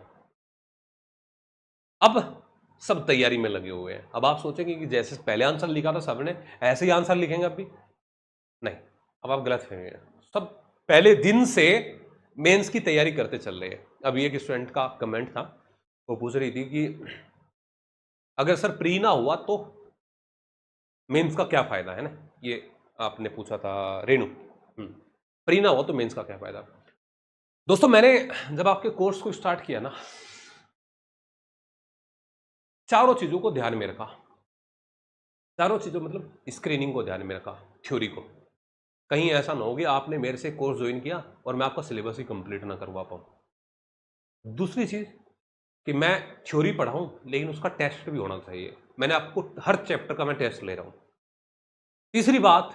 अब सब तैयारी में लगे हुए हैं। अब आप सोचेंगे कि जैसे पहले आंसर लिखा था सबने, ऐसे ही आंसर लिखेंगे अब भी? नहीं, अब आप गलत फहमी है। सब पहले दिन से मेंस की तैयारी करते चल रहे हैं। अभी एक स्टूडेंट का कमेंट था, वो पूछ रही थी कि अगर सर प्री ना हुआ तो मेंस का क्या फायदा, है ना, ये आपने पूछा था रेणु। प्री ना हुआ तो मेंस का क्या फायदा? दोस्तों मैंने जब आपके कोर्स को स्टार्ट किया ना, चारों चीजों को ध्यान में रखा, चारों चीजों मतलब स्क्रीनिंग को ध्यान में रखा, थ्योरी को। कहीं ऐसा ना हो कि आपने मेरे से कोर्स ज्वाइन किया और मैं आपका सिलेबस ही कंप्लीट ना करवा पाऊं। दूसरी चीज कि मैं थ्योरी पढ़ाऊं लेकिन उसका टेस्ट भी होना चाहिए, मैंने आपको हर चैप्टर का मैं टेस्ट ले रहा हूं। तीसरी बात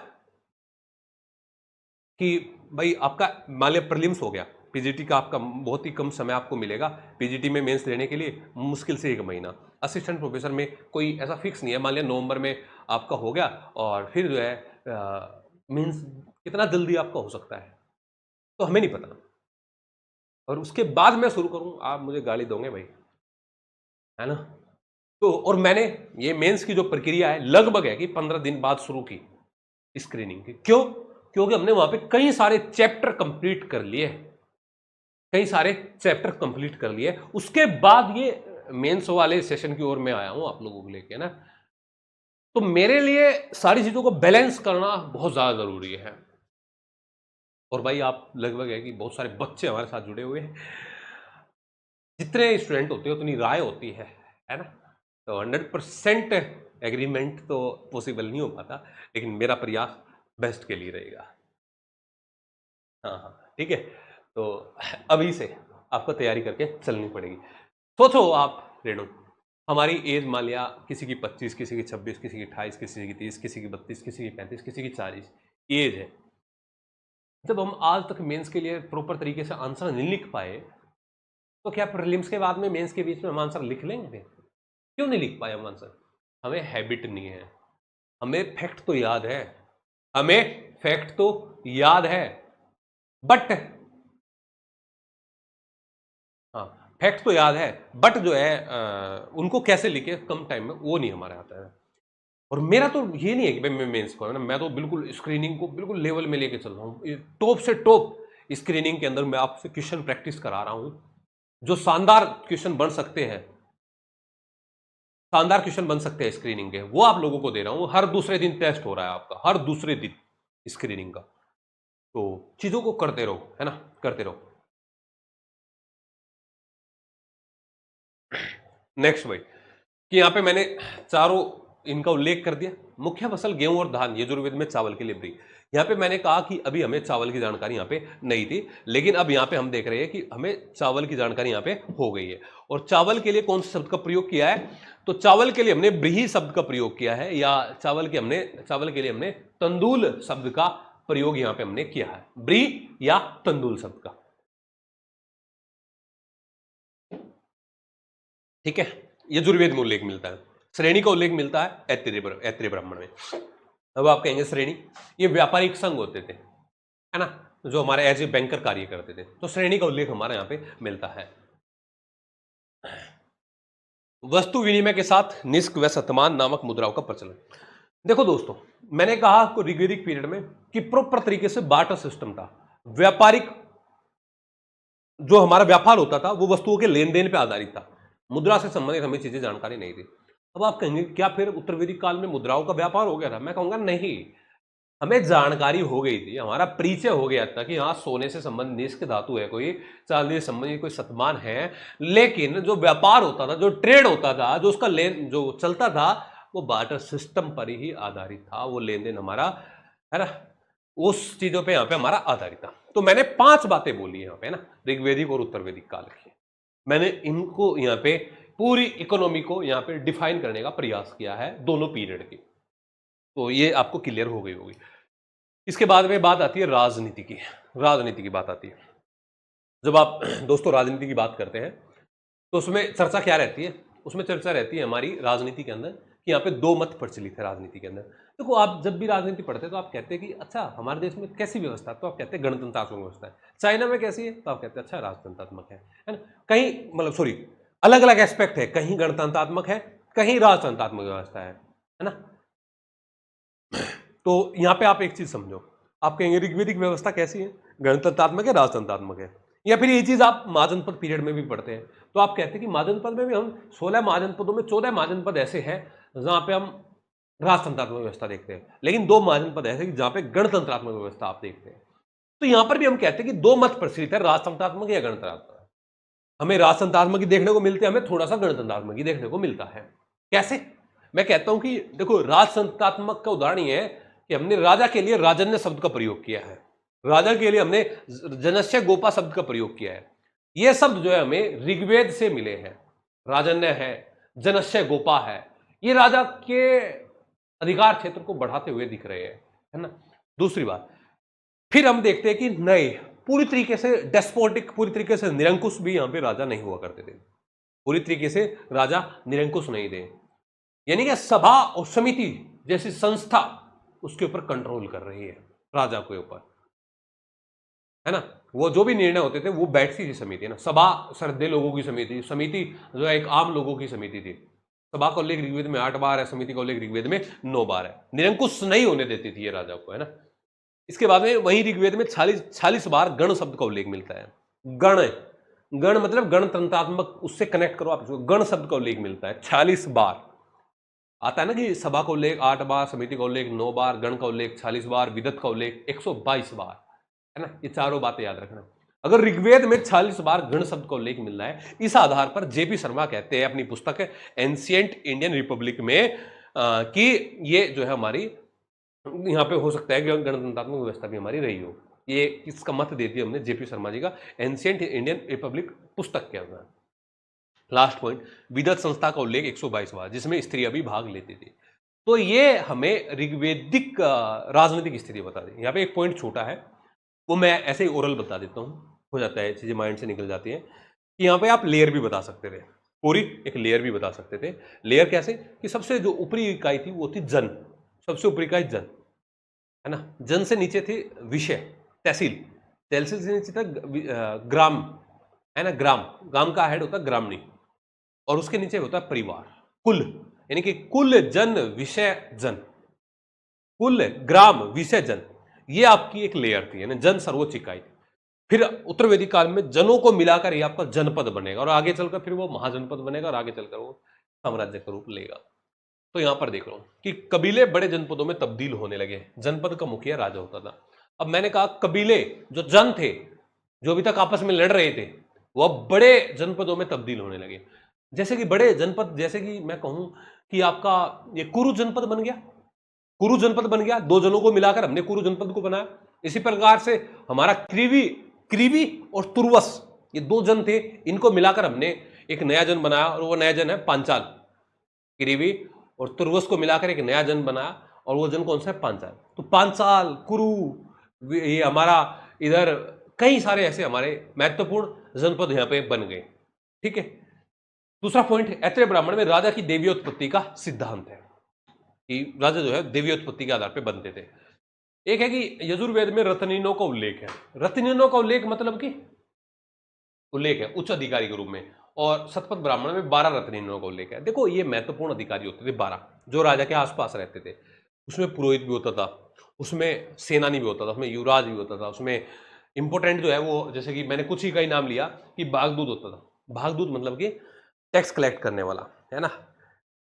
कि भाई आपका मान लिया प्रीलिम्स हो गया, पीजीटी का आपका बहुत ही कम समय आपको मिलेगा पीजीटी में मेंस देने के लिए, मुश्किल से 1 महीना। असिस्टेंट प्रोफेसर में कोई ऐसा फिक्स नहीं है, मान लिया नवंबर में आपका हो गया और फिर जो है मेंस कितना जल्दी आपका हो सकता है तो हमें नहीं पता, और उसके बाद मैं शुरू करूं आप मुझे गाली दोगे भाई, है ना। तो और मैंने ये मेंस की जो प्रक्रिया है लगभग है कि 15 दिन बाद शुरू की स्क्रीनिंग की। क्यों? क्योंकि हमने वहां पे कई सारे चैप्टर कंप्लीट कर लिए, कई सारे चैप्टर कंप्लीट कर लिए, उसके बाद ये मेंस वाले सेशन की ओर मैं आया हूं आप लोगों को लेके ना। तो मेरे लिए सारी चीजों को बैलेंस करना बहुत ज्यादा जरूरी है। और भाई आप लगभग है कि बहुत सारे बच्चे हमारे साथ जुड़े हुए हैं, जितने स्टूडेंट होते हैं उतनी राय होती है ना। तो 100% एग्रीमेंट तो पॉसिबल नहीं हो पाता, लेकिन मेरा प्रयास बेस्ट के लिए रहेगा। हाँ हाँ ठीक है। तो अभी से आपको तैयारी करके चलनी पड़ेगी। सोचो आप रेणु, हमारी एज मान लिया किसी की 25, किसी की 26, किसी की 28, किसी की 30, किसी की 32, किसी की 35, किसी की 40 एज है। जब हम आज तक मेंस के लिए प्रॉपर तरीके से आंसर नहीं लिख पाए, तो क्या प्रीलिम्स के बाद में मेंस के बीच में हम आंसर लिख लेंगे? क्यों नहीं लिख पाए हम आंसर? हमें हैबिट नहीं है, हमें फैक्ट तो याद है, हमें फैक्ट तो याद है, बट हाँ फैक्ट तो याद है, बट जो है उनको कैसे लिखे कम टाइम में, वो नहीं हमारे आता है। और मेरा तो ये नहीं है कि मैं मेंस को, मैं तो बिल्कुल स्क्रीनिंग को बिल्कुल लेवल में लेके चल रहा हूँ, टॉप से टॉप स्क्रीनिंग के अंदर मैं आपसे क्वेश्चन प्रैक्टिस करा रहा हूँ, जो शानदार क्वेश्चन बन सकते हैं, शानदार क्वेश्चन बन सकते हैं स्क्रीनिंग के, वो आप लोगों को दे रहा हूं। हर दूसरे दिन टेस्ट हो रहा है आपका, हर दूसरे दिन स्क्रीनिंग का। तो चीजों को करते रहो, है ना, करते रहो। नेक्स्ट भाई, कि यहां पे मैंने चारों इनका उल्लेख कर दिया। मुख्य फसल गेहूं और धान, यजुर्वेद में चावल के लिए ब्री। यहां पे मैंने कहा कि अभी हमें चावल की जानकारी यहां पे नहीं थी, लेकिन अब यहां पे हम देख रहे हैं कि हमें चावल की जानकारी यहां पे हो गई है। और चावल के लिए कौन से शब्द का प्रयोग किया है? तो चावल के लिए हमने ब्रीही शब्द का प्रयोग किया है, या चावल के लिए हमने तंदुल शब्द का प्रयोग यहां पे हमने किया है, ब्री या तंदुल शब्द का। ठीक है, यजुर्वेद में उल्लेख मिलता है, श्रेणी का उल्लेख मिलता है ऐत्रेय ब्राह्मण में। अब आप कहेंगे श्रेणी, ये व्यापारिक संघ होते थे, है ना, जो हमारे एज ए बैंकर कार्य करते थे, तो श्रेणी का उल्लेख हमारे यहां पे मिलता है। वस्तु विनिमय के साथ निष्क व शतमान नामक मुद्राओं का प्रचलन। देखो दोस्तों, मैंने कहा आपको ऋग्वेदिक पीरियड में कि प्रॉपर तरीके से बार्टर सिस्टम था। व्यापारिक जो हमारा व्यापार होता था वो वस्तुओं के लेन देन पे आधारित था, मुद्रा से संबंधित हमें चीजें जानकारी नहीं थी। अब आप कहेंगे क्या फिर उत्तर वैदिक काल में मुद्राओं का व्यापार हो गया था? मैं कहूंगा नहीं, हमें जानकारी हो गई थी, हमारा परिचय हो गया था कि हाँ सोने से संबंधित निष्क धातु है, कोई चांदी से संबंधित कोई शतमान है, लेकिन जो व्यापार होता था, जो ट्रेड होता था, जो उसका लेन जो चलता था, वो बार्टर सिस्टम पर ही आधारित था, वो लेन देन हमारा, है ना, उस चीजों पे यहाँ पे हमारा आधारित था। तो मैंने 5 बातें बोली यहाँ पे ना, ऋग्वेदिक और उत्तर वैदिक काल की, मैंने इनको यहाँ पे पूरी इकोनॉमी को यहाँ पे डिफाइन करने का प्रयास किया है दोनों पीरियड की, तो ये आपको क्लियर हो गई होगी। इसके बाद में बात आती है राजनीति की, राजनीति की बात आती है। जब आप दोस्तों राजनीति की बात करते हैं तो उसमें चर्चा क्या रहती है? उसमें चर्चा रहती है हमारी राजनीति के अंदर कि यहाँ पे 2 मत प्रचलित है राजनीति के अंदर। देखो, आप जब भी राजनीति पढ़ते हैं तो आप कहते हैं कि अच्छा हमारे देश में कैसी व्यवस्था है, तो आप कहते हैं गणतंत्रात्मक व्यवस्था है। चाइना में कैसी है, तो आप कहते हैं अच्छा राजतंत्रात्मक है ना। कहीं मतलब सॉरी, अलग अलग एस्पेक्ट है, कहीं गणतंत्रात्मक है, कहीं राजतंत्रात्मक व्यवस्था है ना। तो यहाँ पे आप एक चीज समझो, आप कहेंगे ऋग्वेदिक व्यवस्था कैसी है, गणतंत्रात्मक है, राजतंत्रात्मक है, या फिर ये चीज आप महाजनपद पीरियड में भी पढ़ते हैं तो आप कहते हैं कि महाजनपद में भी हम 16 महाजनपदों में 14 महाजनपद ऐसे हैं जहां पे हम राजतंत्रात्मक व्यवस्था देखते हैं, लेकिन 2 महाजनपद ऐसे जहां पे गणतंत्रात्मक व्यवस्था आप देखते हैं। तो यहां पर भी हम कहते हैं कि 2 मत प्रचलित है, राजतंत्रात्मक या गणतंत्रात्मक। हमें राजतंत्रात्मक ही देखने को मिलते हैं, हमें थोड़ा सा गणतंत्रात्मक ही देखने को मिलता है। कैसे? मैं कहता हूं कि देखो, राजतंत्रात्मक का उदाहरण ये है कि हमने राजा के लिए राजन्य शब्द का प्रयोग किया है, राजा के लिए हमने जनस्य गोपा शब्द का प्रयोग किया है। ये शब्द जो है हमें ऋग्वेद से मिले हैं, राजन्य है, जनस्य गोपा है, ये राजा के अधिकार क्षेत्र को बढ़ाते हुए दिख रहे हैं, है ना। दूसरी बात, फिर हम देखते हैं कि नए पूरी तरीके से डेस्पोटिक, पूरी तरीके से निरंकुश भी यहां पे राजा नहीं हुआ करते थे, पूरी तरीके से राजा निरंकुश नहीं थे, यानी कि सभा और समिति जैसी संस्था उसके ऊपर कंट्रोल कर रही है राजा के ऊपर, है ना। वो जो भी निर्णय होते थे वो बैठती थी समिति, है ना। सभा श्रद्धेय लोगों की समिति, समिति जो है एक आम लोगों की समिति थी। सभा का उल्लेख ऋग्वेद में 8 बार है, समिति का उल्लेख ऋग्वेद में 9 बार है। निरंकुश नहीं होने देती थी ये राजा को, है ना। इसके बाद में वही ऋग्वेद में 46 बार गण शब्द का उल्लेख मिलता है। गण, गण मतलब गणतंत्रात्मक, उससे कनेक्ट करो आप, गण शब्द का उल्लेख मिलता है 46 बार। आता है ना कि सभा का उल्लेख 8 बार, समिति का उल्लेख 9 बार, गण का उल्लेख 40 बार, विदत का उल्लेख 122 बार, है ना। ये चारों बातें याद रखना। अगर ऋग्वेद में 40 बार गण शब्द का उल्लेख मिल रहा है, इस आधार पर जेपी शर्मा कहते हैं अपनी पुस्तक एंशिएंट इंडियन रिपब्लिक में कि ये जो है हमारी यहाँ पे हो सकता है कि गणतंत्रात्मक व्यवस्था भी हमारी रही हो। ये इसका मत दे दिया हमने जेपी शर्मा जी का एंशिएंट इंडियन रिपब्लिक पुस्तक के अंदर। लास्ट पॉइंट, विदत संस्था का उल्लेख 122 बार, जिसमें स्त्रियां भी भाग लेती थी। तो ये हमें ऋग्वेदिक राजनीतिक स्थिति बता दी। यहाँ पे एक पॉइंट छोटा है, वो मैं ऐसे ही ओरल बता देता हूँ, हो जाता है चीजें माइंड से निकल जाती हैं। कि यहाँ पे आप लेयर भी बता सकते थे, पूरी एक लेयर भी बता सकते थे। लेयर कैसे कि सबसे जो ऊपरी इकाई थी वो थी जन, सबसे ऊपरी इकाई जन, है ना। जन से नीचे थी विषय, तहसील, तहसील से नीचे था ग्राम, है ना। ग्राम, ग्राम का हेड होता है ग्रामणी, और उसके नीचे होता है परिवार, कुल, यानी कि कुल जन विषय जन, कुल ग्राम विषय जन, ये आपकी एक लेयर थी, यानी जन सर्वोच्च इकाई। फिर उत्तर वैदिक काल में जनों को मिलाकर ये आपका जनपद बनेगा, और आगे चलकर फिर वो महाजनपद बनेगा, और आगे चलकर वो साम्राज्य का रूप लेगा। तो यहां पर देख लो कि कबीले बड़े जनपदों में तब्दील होने लगे, जनपद का मुखिया राजा होता था। अब मैंने कहा कबीले जो जन थे, जो अभी तक आपस में लड़ रहे थे, वो अब बड़े जनपदों में तब्दील होने लगे। जैसे कि बड़े जनपद, जैसे कि मैं कहूं कि आपका ये कुरु जनपद बन गया, कुरु जनपद बन गया, दो जनों को मिलाकर हमने कुरु जनपद को बनाया। इसी प्रकार से हमारा क्रीवी, क्रीवी और तुर्वस, ये दो जन थे, इनको मिलाकर हमने एक नया जन बनाया, और वो नया जन है पांचाल। क्रीवी और तुर्वस को मिलाकर एक नया जन बनाया, और वो जन कौन सा है? पांचाल। तो पांचाल, कुरु, ये हमारा इधर कई सारे ऐसे हमारे महत्वपूर्ण जनपद यहां पे बन गए। ठीक है। दूसरा पॉइंट, ऐत्रेय ब्राह्मण में राजा की देवीयोत्पत्ति का सिद्धांत है कि राजा जो है देवीयोत्पत्ति के आधार पर बनते थे। एक है कि यजुर्वेद में रत्निनों का उल्लेख है। रत्निनों का उल्लेख मतलब कि उल्लेख है उच्च अधिकारी के रूप में, और शतपथ ब्राह्मण में 12 रत्निनों का उल्लेख है। देखो ये महत्वपूर्ण अधिकारी होते थे 12, जो राजा के आसपास रहते थे। उसमें पुरोहित भी होता था, उसमें सेनानी भी होता था, उसमें युवराज भी होता था, उसमें इंपोर्टेंट जो है वो, जैसे कि मैंने कुछ ही का ही नाम लिया कि बागदूत होता था। बागदूत मतलब कि टैक्स कलेक्ट करने वाला, है ना।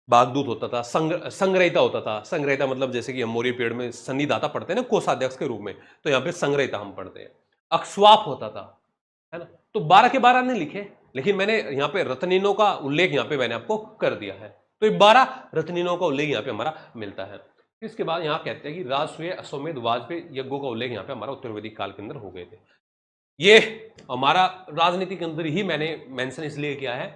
बागदूत होता था, संग्रहिता होता था। संग्रहिता मतलब जैसे कि हम मौर्य पीरियड में सन्निधाता पढ़ते हैं ना कोषाध्यक्ष के रूप में, तो यहाँ पे संग्रहिता हम पढ़ते हैं। अक्स्वाप होता था, है ना। तो 12 के 12 नहीं लिखे, लेकिन मैंने यहाँ पे रत्निनों का उल्लेख यहाँ पे मैंने आपको कर दिया है। तो ये 12 रत्निनों का उल्लेख यहाँ पे हमारा मिलता है। इसके बाद यहाँ कहते हैं कि राजसूय, अश्वमेध, वाजपेयी यज्ञों का उल्लेख यहाँ पे हमारा उत्तर वैदिक काल के अंदर हो गए थे। ये हमारा राजनीति के अंदर ही मैंने मेंशन इसलिए किया है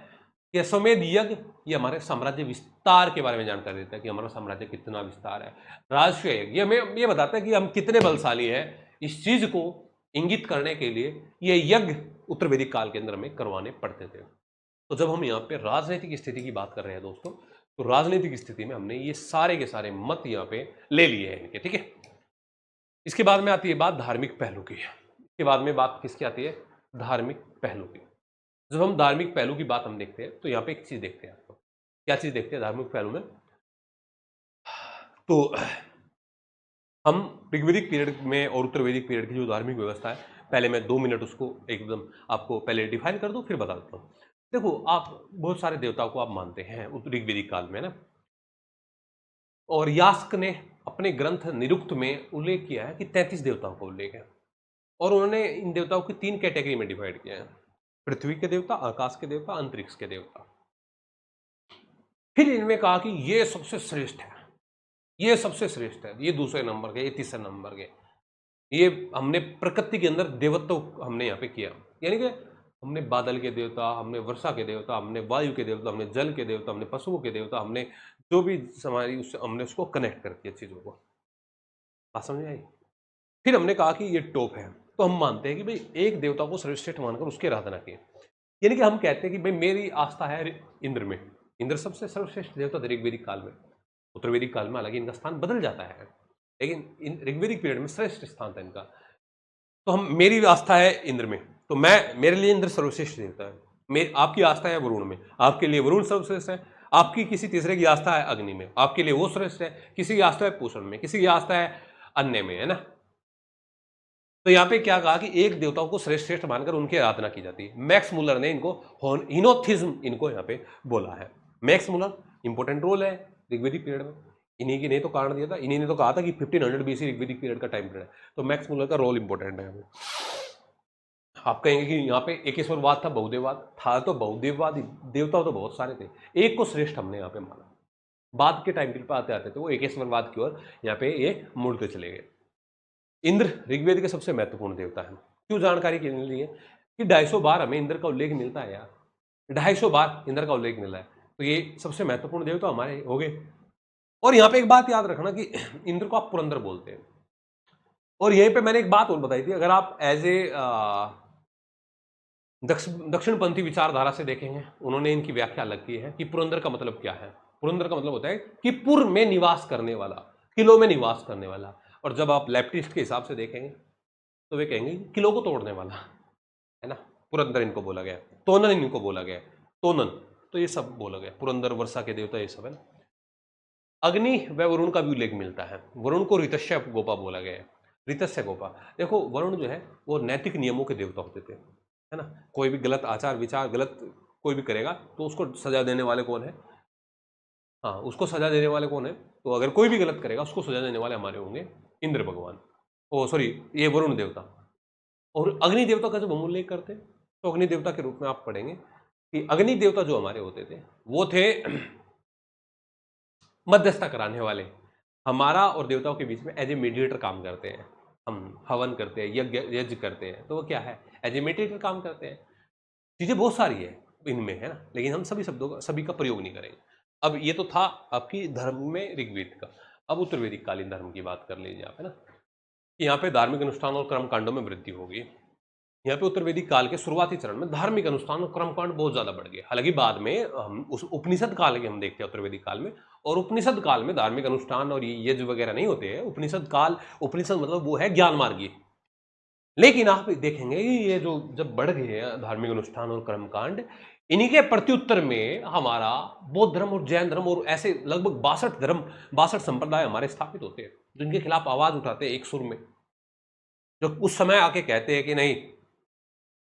कि अश्वमेध यज्ञ ये हमारे साम्राज्य विस्तार के बारे में जानकारी देता है कि हमारा साम्राज्य कितना विस्तार है। राजसूय यज्ञ हमें ये बताता है कि हम कितने बलशाली हैं। इस चीज को इंगित करने के लिए ये यज्ञ उत्तर वैदिक काल के अंदर हमें करवाने पड़ते थे। तो जब हम यहाँ पे राजनीतिक स्थिति की बात कर रहे हैं दोस्तों, तो राजनीतिक स्थिति में हमने ये सारे के सारे मत यहाँ पे ले लिए हैं इनके। ठीक है। इसके बाद में आती है बात धार्मिक पहलू की। इसके बाद में बात किसकी आती है? धार्मिक पहलू की। जब हम धार्मिक पहलू की बात हम देखते हैं, तो यहाँ पे एक चीज देखते हैं। आपको क्या चीज देखते हैं धार्मिक पहलू में? तो हम ऋग्वैदिक पीरियड में और उत्तर वैदिक पीरियड की जो धार्मिक व्यवस्था है, पहले मैं 2 मिनट उसको एकदम आपको पहले डिफाइन कर दूं, फिर बता देता हूँ। देखो, आप बहुत सारे देवताओं को आप मानते हैं ऋग्वैदिक काल में ना, और यास्क ने अपने ग्रंथ निरुक्त में उल्लेख किया है कि 33 देवताओं का उल्लेख है, और उन्होंने इन देवताओं को 3 कैटेगरी में डिवाइड किया है: पृथ्वी के देवता, आकाश के देवता, अंतरिक्ष के देवता। फिर इनमें कहा कि ये सबसे श्रेष्ठ है, ये सबसे श्रेष्ठ है, ये दूसरे नंबर के, ये तीसरे नंबर के। ये हमने प्रकृति के अंदर देवत्व हमने यहाँ पे किया, यानी कि हमने बादल के देवता, हमने वर्षा के देवता, हमने वायु के देवता, हमने जल के देवता, हमने पशुओं के देवता, हमने जो भी हमारी उससे हमने उसको कनेक्ट कर दिया चीज़ों को। बात समझ में आई? फिर हमने कहा कि ये टॉप है, तो हम मानते हैं कि भाई एक देवता को सर्वश्रेष्ठ मानकर उसकी आराधना की, यानी कि हम कहते हैं कि भाई मेरी आस्था है इंद्र में। इंद्र सबसे सर्वश्रेष्ठ देवता थे ऋग्वैदिक काल में। उत्तर वैदिक काल में हालांकि इनका स्थान बदल जाता है, लेकिन ऋग्वैदिक पीरियड में श्रेष्ठ स्थान था इनका। तो हम, मेरी आस्था है इंद्र में, तो मैं, मेरे लिए इंद्र सर्वश्रेष्ठ देवता है। आपकी आस्था है वरुण में, आपके लिए वरुण सर्वश्रेष्ठ है। आपकी किसी तीसरे की आस्था है अग्नि में, आपके लिए वो श्रेष्ठ है। किसी की आस्था है पूषण में, किसी की आस्था है अन्य में, है ना। तो यहाँ पे क्या कहा कि एक देवताओं को श्रेष्ठ श्रेष्ठ मानकर उनकी आराधना की जाती है। मैक्स मुलर ने इनको हिनोथिज्म इनको यहाँ पे बोला है। मैक्स मुलर इंपॉर्टेंट रोल है ऋग्वैदिक पीरियड में, इन्हीं की ने तो कारण दिया था, इन्हीं ने तो कहा था कि 1500 बीसी ऋग्वैदिक पीरियड का टाइम पीरियड है। तो मैक्स मुलर का रोल इंपॉर्टेंट है। आप कहेंगे कि यहाँ पे एकेश्वरवाद था, बहुदेववाद था, तो बहुदेववाद देवता तो बहुत सारे थे, एक को श्रेष्ठ हमने यहाँ पे माना। बाद के टाइम पीरियड पर आते आते तो वो एकेश्वरवाद की ओर यहाँ पे ये मुड़ते चले गए। इंद्र ऋग्वेद के सबसे महत्वपूर्ण देवता है। क्यों जानकारी के लिए कि 250 बार हमें इंद्र का उल्लेख मिलता है यार, 250 बार इंद्र का उल्लेख मिला है, तो ये सबसे महत्वपूर्ण देवता हमारे हो गए। और यहाँ पे एक बात याद रखना कि इंद्र को आप पुरंदर बोलते हैं। और यहीं पे मैंने एक बात और बताई थी, अगर आप एज ए दक्षिणपंथी विचारधारा से देखेंगे, उन्होंने इनकी व्याख्या अलग की है कि पुरंदर का मतलब क्या है। पुरंदर का मतलब होता है कि पुर में निवास करने वाला, किलों में निवास करने वाला। और जब आप लेफ्टिस्ट के हिसाब से देखेंगे तो वे कहेंगे किलो को तोड़ने वाला, है ना। पुरंदर इनको बोला गया, तोनन इनको बोला गया, तोनन, तो ये सब बोला गया, पुरंदर वर्षा के देवता ये सब है ना। अग्नि व वरुण का भी उल्लेख मिलता है, वरुण को ऋतस्य गोपा बोला गया है, ऋतस्य गोपा। देखो वरुण जो है वो नैतिक नियमों के देवता होते थे, है ना। कोई भी गलत आचार विचार गलत कोई भी करेगा तो उसको सजा देने वाले कौन है? हाँ, उसको सजा देने वाले कौन है? तो अगर कोई भी गलत करेगा उसको सजा देने वाले हमारे होंगे इंद्र भगवान, ओ सॉरी ये वरुण देवता। और अग्नि देवता का जब हम उल्लेख करते हैं तो अग्नि देवता के रूप में आप पढ़ेंगे कि अग्नि देवता जो हमारे होते थे वो थे मध्यस्थता कराने वाले, हमारा और देवताओं के बीच में एज ए मीडिएटर काम करते हैं। हम हवन करते हैं, यज्ञ करते हैं, तो वो क्या है? एज ए मीडिएटर काम करते हैं। चीजें बहुत सारी है इनमें, है ना, लेकिन हम सभी शब्दों का सभी का प्रयोग नहीं करेंगे। अब ये तो था आपकी धर्म में ऋग्वेद का। अब उत्तर वैदिक कालीन धर्म की बात कर लीजिए आप, है ना। यहाँ पे धार्मिक अनुष्ठान और कर्म कांडों में वृद्धि होगी। यहाँ पे उत्तर वैदिक काल के शुरुआती चरण में धार्मिक अनुष्ठान और कर्मकांड बहुत ज्यादा बढ़ गए। हालांकि बाद में हम उस उपनिषद काल के हम देखते हैं उत्तर वैदिक काल में, और उपनिषद काल में धार्मिक अनुष्ठान और ये यज्ञ वगैरह नहीं होते हैं। उपनिषद काल, उपनिषद मतलब वो है ज्ञान मार्गी। लेकिन आप देखेंगे ये जो जब बढ़ गए हैं धार्मिक अनुष्ठान और कर्मकांड, इन्हीं के प्रत्युत्तर में हमारा बौद्ध धर्म और जैन धर्म और ऐसे लगभग 62 धर्म, 62 संप्रदाय हमारे स्थापित होते हैं, जिनके खिलाफ आवाज उठाते हैं एक सुर में, जो उस समय आके कहते हैं कि नहीं,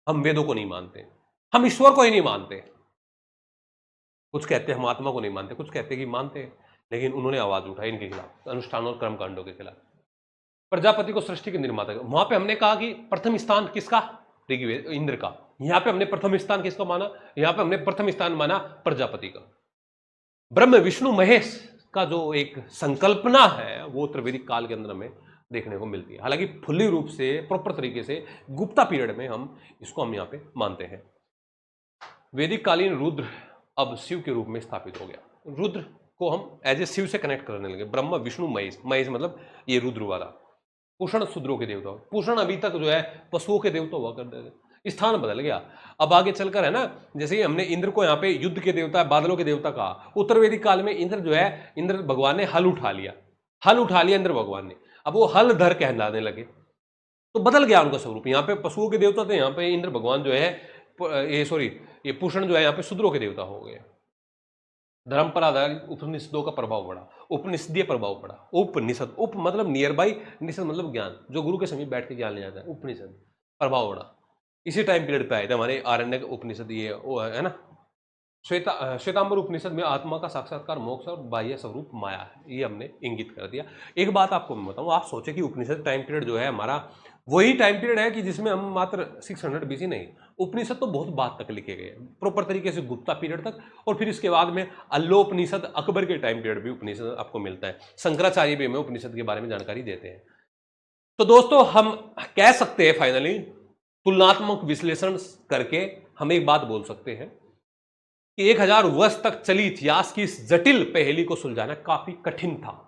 हम वेदों को नहीं मानते, हम ईश्वर को ही नहीं मानते। कुछ कहते हैं हम आत्मा को नहीं मानते, कुछ कहते हैं कि मानते हैं, लेकिन उन्होंने आवाज उठाई इनके खिलाफ, अनुष्ठान और कर्मकांडों के खिलाफ। प्रजापति को सृष्टि के निर्माता, वहां पे हमने कहा कि प्रथम स्थान किसका? ऋग्वेद, इंद्र का। यहां पे हमने प्रथम स्थान किसका माना? यहां पे हमने प्रथम स्थान माना प्रजापति का। ब्रह्म विष्णु महेश का जो एक संकल्पना है वो उत्तर वैदिक काल के अंदर हमें देखने को मिलती है। हालांकि फुल्ली रूप से प्रॉपर तरीके से गुप्ता पीरियड में हम यहाँ पे मानते हैं। वैदिक कालीन रुद्र अब शिव के रूप में स्थापित हो गया। रुद्र को हम एज ए शिव से कनेक्ट करने लगे। ब्रह्म विष्णु महेश, महेश मतलब ये रुद्र वाला। पूषण शूद्रों के देवता, पूषण अभी तक जो है पशुओं के देवता हुआ करते थे, स्थान बदल गया। अब आगे चलकर, है ना, जैसे ही हमने इंद्र को यहाँ पे युद्ध के देवता, बादलों के देवता कहा, उत्तर वैदिक काल में इंद्र जो है, इंद्र भगवान ने हल उठा लिया, हल उठा लिया इंद्र भगवान ने। अब वो हल धर कहलाने लगे, तो बदल गया उनका स्वरूप। यहाँ पे पशुओं के देवता थे, यहाँ पे इंद्र भगवान जो है, ये सॉरी ये पूषण जो है यहाँ पे शूद्रों के देवता हो गए। धर्म पर आधारित उपनिषदों का प्रभाव पड़ा, उपनिषदीय प्रभाव पड़ा। उपनिषद, उप मतलब नियर बाई, निषद मतलब ज्ञान, जो गुरु के समीप बैठ के ज्ञान ले जाता है, उपनिषद प्रभाव पड़ा। इसी टाइम पीरियड पे आए थे हमारे आरण्यक उपनिषद, ये वो है ना, श्वेतांबर उपनिषद में आत्मा का साक्षात्कार मोक्ष और बाह्य स्वरूप माया है, ये हमने इंगित कर दिया। एक बात आपको मैं बताऊं, आप सोचे कि उपनिषद टाइम पीरियड जो है हमारा वही टाइम पीरियड है कि जिसमें हम मात्र 600 BC, नहीं, उपनिषद तो बहुत बाद तक लिखे गए प्रॉपर तरीके से, गुप्ता पीरियड तक। और फिर इसके बाद में अल्लोपनिषद, अकबर के टाइम पीरियड भी उपनिषद आपको मिलता है। शंकराचार्य भी हमें उपनिषद के बारे में जानकारी देते हैं। तो दोस्तों हम कह सकते हैं फाइनली, तुलनात्मक विश्लेषण करके हम एक बात बोल सकते हैं कि 1000 वर्ष तक चली इतिहास की इस जटिल पहेली को सुलझाना काफी कठिन था।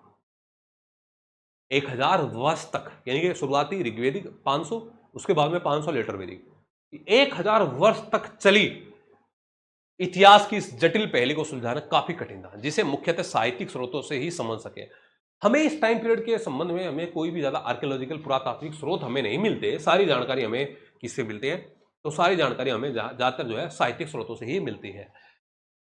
1000 वर्ष तक, यानी कि शुरुआती ऋग्वेदिक 500, उसके बाद में 500 लेटर वैदिक, 1000 वर्ष तक चली इतिहास की इस जटिल पहेली को सुलझाना काफी कठिन था, जिसे मुख्यतः साहित्यिक स्रोतों से ही समझ सके। हमें इस टाइम पीरियड के संबंध में हमें कोई भी ज्यादा आर्कियोलॉजिकल पुरातात्विक स्रोत हमें नहीं मिलते। सारी जानकारी हमें किससे मिलती है? तो सारी जानकारी हमें ज्यादातर जो है साहित्यिक स्रोतों से ही मिलती है।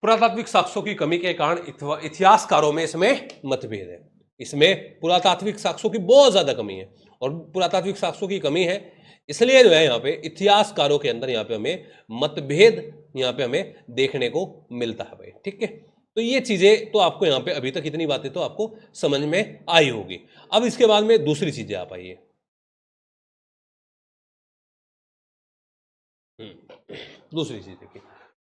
पुरातात्विक साक्ष्यों की कमी के कारण इतिहासकारों में इसमें मतभेद है। इसमें पुरातात्विक साक्ष्यों की बहुत ज्यादा कमी है, और पुरातात्विक साक्ष्यों की कमी है इसलिए जो है यहाँ पे इतिहासकारों के अंदर यहाँ पे हमें मतभेद यहाँ पे हमें देखने को मिलता है भाई, ठीक है। तो ये चीजें तो आपको यहाँ पे अभी तक इतनी बातें तो आपको समझ में आई होगी। अब इसके बाद में दूसरी चीजें आप आइए। दूसरी चीज देखिए,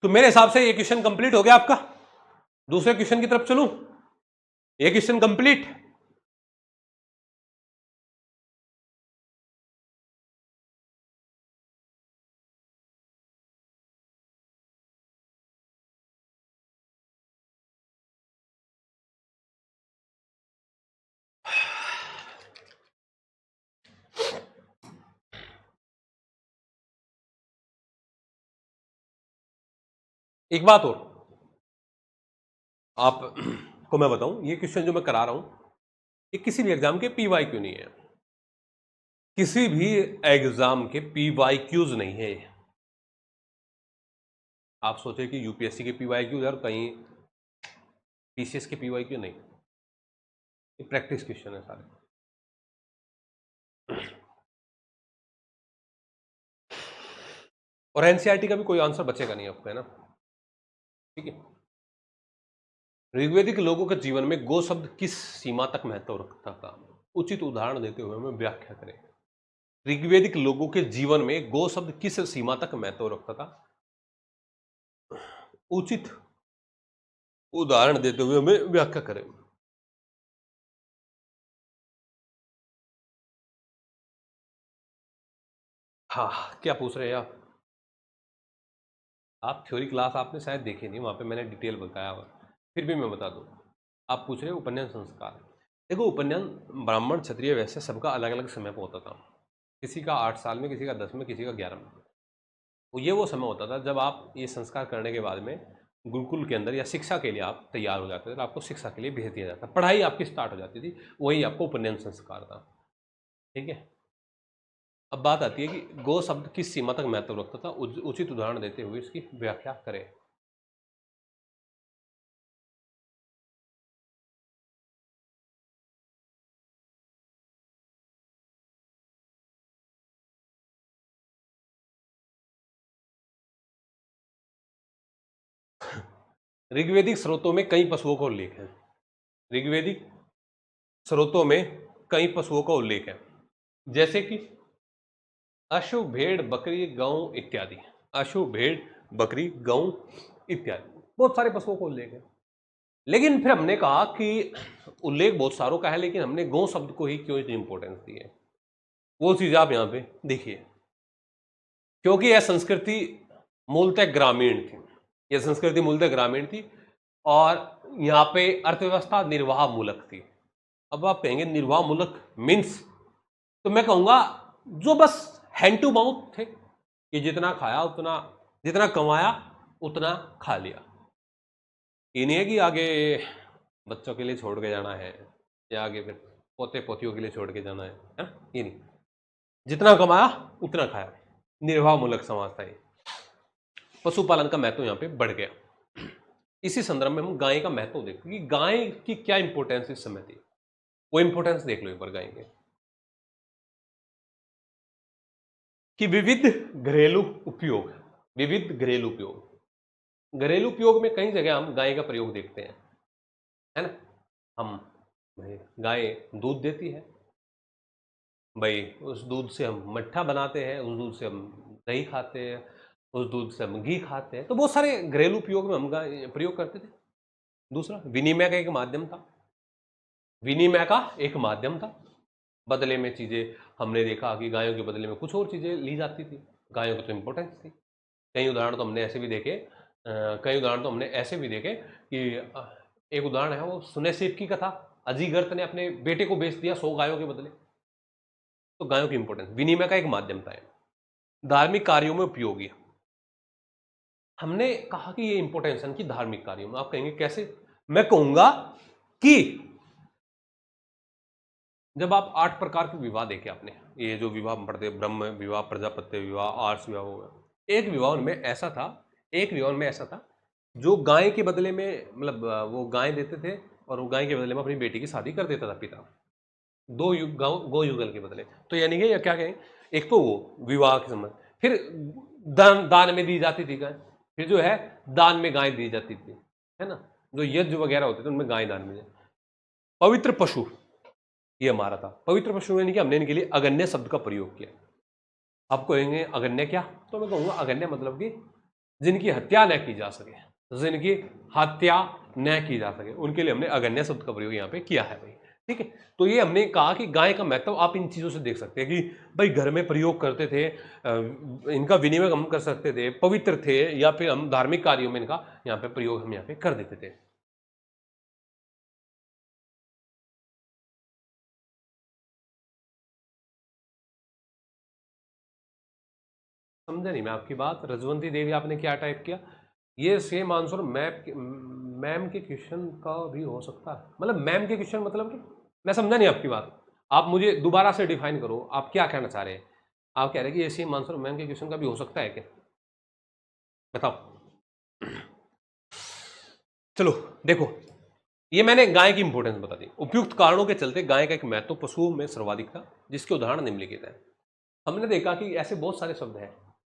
तो मेरे हिसाब से ये क्वेश्चन कंप्लीट हो गया आपका। दूसरे क्वेश्चन की तरफ चलूं? ये क्वेश्चन कंप्लीट। एक बात और आप को मैं बताऊं, ये क्वेश्चन जो मैं करा रहा हूं ये किसी भी एग्जाम के PYQ नहीं है, किसी भी एग्जाम के PYQs नहीं है। आप सोचे कि यूपीएससी के PYQ और कहीं PCS के PYQ नहीं, ये प्रैक्टिस क्वेश्चन है सारे। और एनसीईआरटी का भी कोई आंसर बचेगा नहीं आपको, है ना, ठीक है। ऋग्वेदिक लोगों के जीवन में गो शब्द किस सीमा तक महत्व रखता था? उचित उदाहरण देते हुए हमें व्याख्या करें। ऋग्वेदिक लोगों के जीवन में गो शब्द किस सीमा तक महत्व रखता था? उचित उदाहरण देते हुए हमें व्याख्या करें। हाँ, क्या पूछ रहे हैं आप? आप थ्योरी क्लास आपने शायद देखी नहीं, वहां पे मैंने डिटेल बताया हुआ, फिर भी मैं बता दूं। आप पूछ रहे हो उपनयन संस्कार। देखो, उपनयन ब्राह्मण क्षत्रिय वैसे सबका अलग अलग समय पर होता था। किसी का 8 साल में, किसी का 10 में, किसी का 11 में। वो समय होता था जब आप ये संस्कार करने के बाद में गुरुकुल के अंदर या शिक्षा के लिए आप तैयार हो जाते थे, तो आपको शिक्षा के लिए भेज दिया जाता, पढ़ाई आपकी स्टार्ट हो जाती थी, वही आपको उपनयन संस्कार था, ठीक है। अब बात आती है कि गो शब्द किस सीमा तक महत्व रखता था, उचित उदाहरण देते हुए इसकी व्याख्या करें। ऋग्वेदिक स्रोतों में कई पशुओं का उल्लेख है। ऋग्वेदिक स्रोतों में कई पशुओं का उल्लेख है, जैसे कि अश्व, भेड़, बकरी, गौ इत्यादि। अश्व, भेड़, बकरी, गौ इत्यादि, बहुत सारे पशुओं का उल्लेख है। लेकिन फिर हमने कहा कि उल्लेख बहुत सारों का है, लेकिन हमने गौ शब्द को ही क्यों इतनी इंपॉर्टेंस दी है, वो चीज आप यहां पे देखिए। क्योंकि यह संस्कृति मूलतः ग्रामीण थी, यह संस्कृति मूलतः ग्रामीण थी, और यहाँ पे अर्थव्यवस्था निर्वाह मूलक थी। अब आप कहेंगे निर्वाह मूलक मीन्स, तो मैं कहूंगा जो बस हैंड टू माउथ थे, कि जितना खाया उतना, जितना कमाया उतना खा लिया। ये नहीं है कि आगे बच्चों के लिए छोड़ के जाना है, या आगे फिर पोते पोतियों के लिए छोड़ के जाना है ना, ये नहीं। जितना कमाया उतना खाया, निर्वाह मूलक समाज था ये। पशुपालन का महत्व यहाँ पे बढ़ गया। इसी संदर्भ में हम गाय का महत्व देखते हैं कि गाय की क्या इंपॉर्टेंस इस समय थी, वो इंपॉर्टेंस देख लो एक बार गाय के, कि विविध घरेलू उपयोग। विविध घरेलू उपयोग, घरेलू उपयोग में कई जगह हम गाय का प्रयोग देखते हैं, है ना। हम भाई, गाय दूध देती है भाई, उस दूध से हम मट्ठा बनाते हैं, उस दूध से हम दही खाते हैं, उस दूध से हम घी खाते हैं, तो बहुत सारे घरेलू उपयोग में हम गाय प्रयोग करते थे। दूसरा, विनिमय का एक माध्यम था। विनिमय का एक माध्यम था, बदले में चीजें, हमने देखा कि गायों के बदले में कुछ और चीजें ली जाती थी, गायों की तो इंपॉर्टेंस थी। कई उदाहरण तो हमने ऐसे भी देखे, कई उदाहरण तो हमने ऐसे भी देखे कि एक उदाहरण है वो सुने सेब की कथा, अजीगर्त ने अपने बेटे को बेच दिया 100 गायों के बदले। तो गायों की इंपॉर्टेंस विनिमय का एक माध्यम था। धार्मिक कार्यों में उपयोगी, हमने कहा कि ये इंपॉर्टेंस है कि धार्मिक कार्यों में। आप कहेंगे कैसे? मैं कहूंगा कि जब आप 8 प्रकार के विवाह देखे आपने, ये जो विवाह हम पढ़ते, ब्रह्म विवाह, प्रजापत्य विवाह, आर्ष विवाह हो गया, एक विवाह में ऐसा था, एक विवाह में ऐसा था जो गाय के बदले में, मतलब वो गाय देते थे और वो गाय के बदले में अपनी बेटी की शादी कर देता था पिता, दो गौ युगल के बदले। तो यानी कि क्या कहें, एक तो वो विवाह के समय, फिर दान में दी जाती थी गाय, फिर जो है दान में गाय दी जाती थी, है ना, जो यज्ञ वगैरह होते थे उनमें गाय दान में। पवित्र पशु, ये हमारा था पवित्र पशु, यानी कि हमने इनके लिए अगण्य शब्द का प्रयोग किया। आप कहेंगे अगण्य क्या? तो मैं कहूंगा अगण्य मतलब कि जिनकी हत्या न की जा सके, जिनकी हत्या न की जा सके, उनके लिए हमने अगण्य शब्द का प्रयोग यहाँ पे किया है भाई, ठीक है। तो ये हमने कहा कि गाय का महत्व आप इन चीजों से देख सकते हैं कि भाई घर में प्रयोग करते थे, इनका विनिमय हम कर सकते थे, पवित्र थे, या फिर हम धार्मिक कार्यों में इनका यहाँ पे प्रयोग हम यहाँ पे कर देते थे। समझा नहीं मैं आपकी बात। रजवंती देवी आपने क्या टाइप किया? ये सेम आंसर मैम के क्वेश्चन का भी हो सकता है, मतलब मैम के क्वेश्चन मतलब कि, मैं समझा नहीं आपकी बात। आप मुझे दोबारा से डिफाइन करो, आप क्या कहना चाह रहे हैं? आप कह रहे हैं कि ये सेम आंसर मैम के क्वेश्चन का भी हो सकता है क्या? बताओ। चलो देखो, ये मैंने गाय की इंपॉर्टेंस बता दी। उपयुक्त कारणों के चलते गाय का एक महत्व पशुओं में सर्वाधिक था, जिसके उदाहरण निम्नलिखित हैं। हमने देखा कि ऐसे बहुत सारे शब्द हैं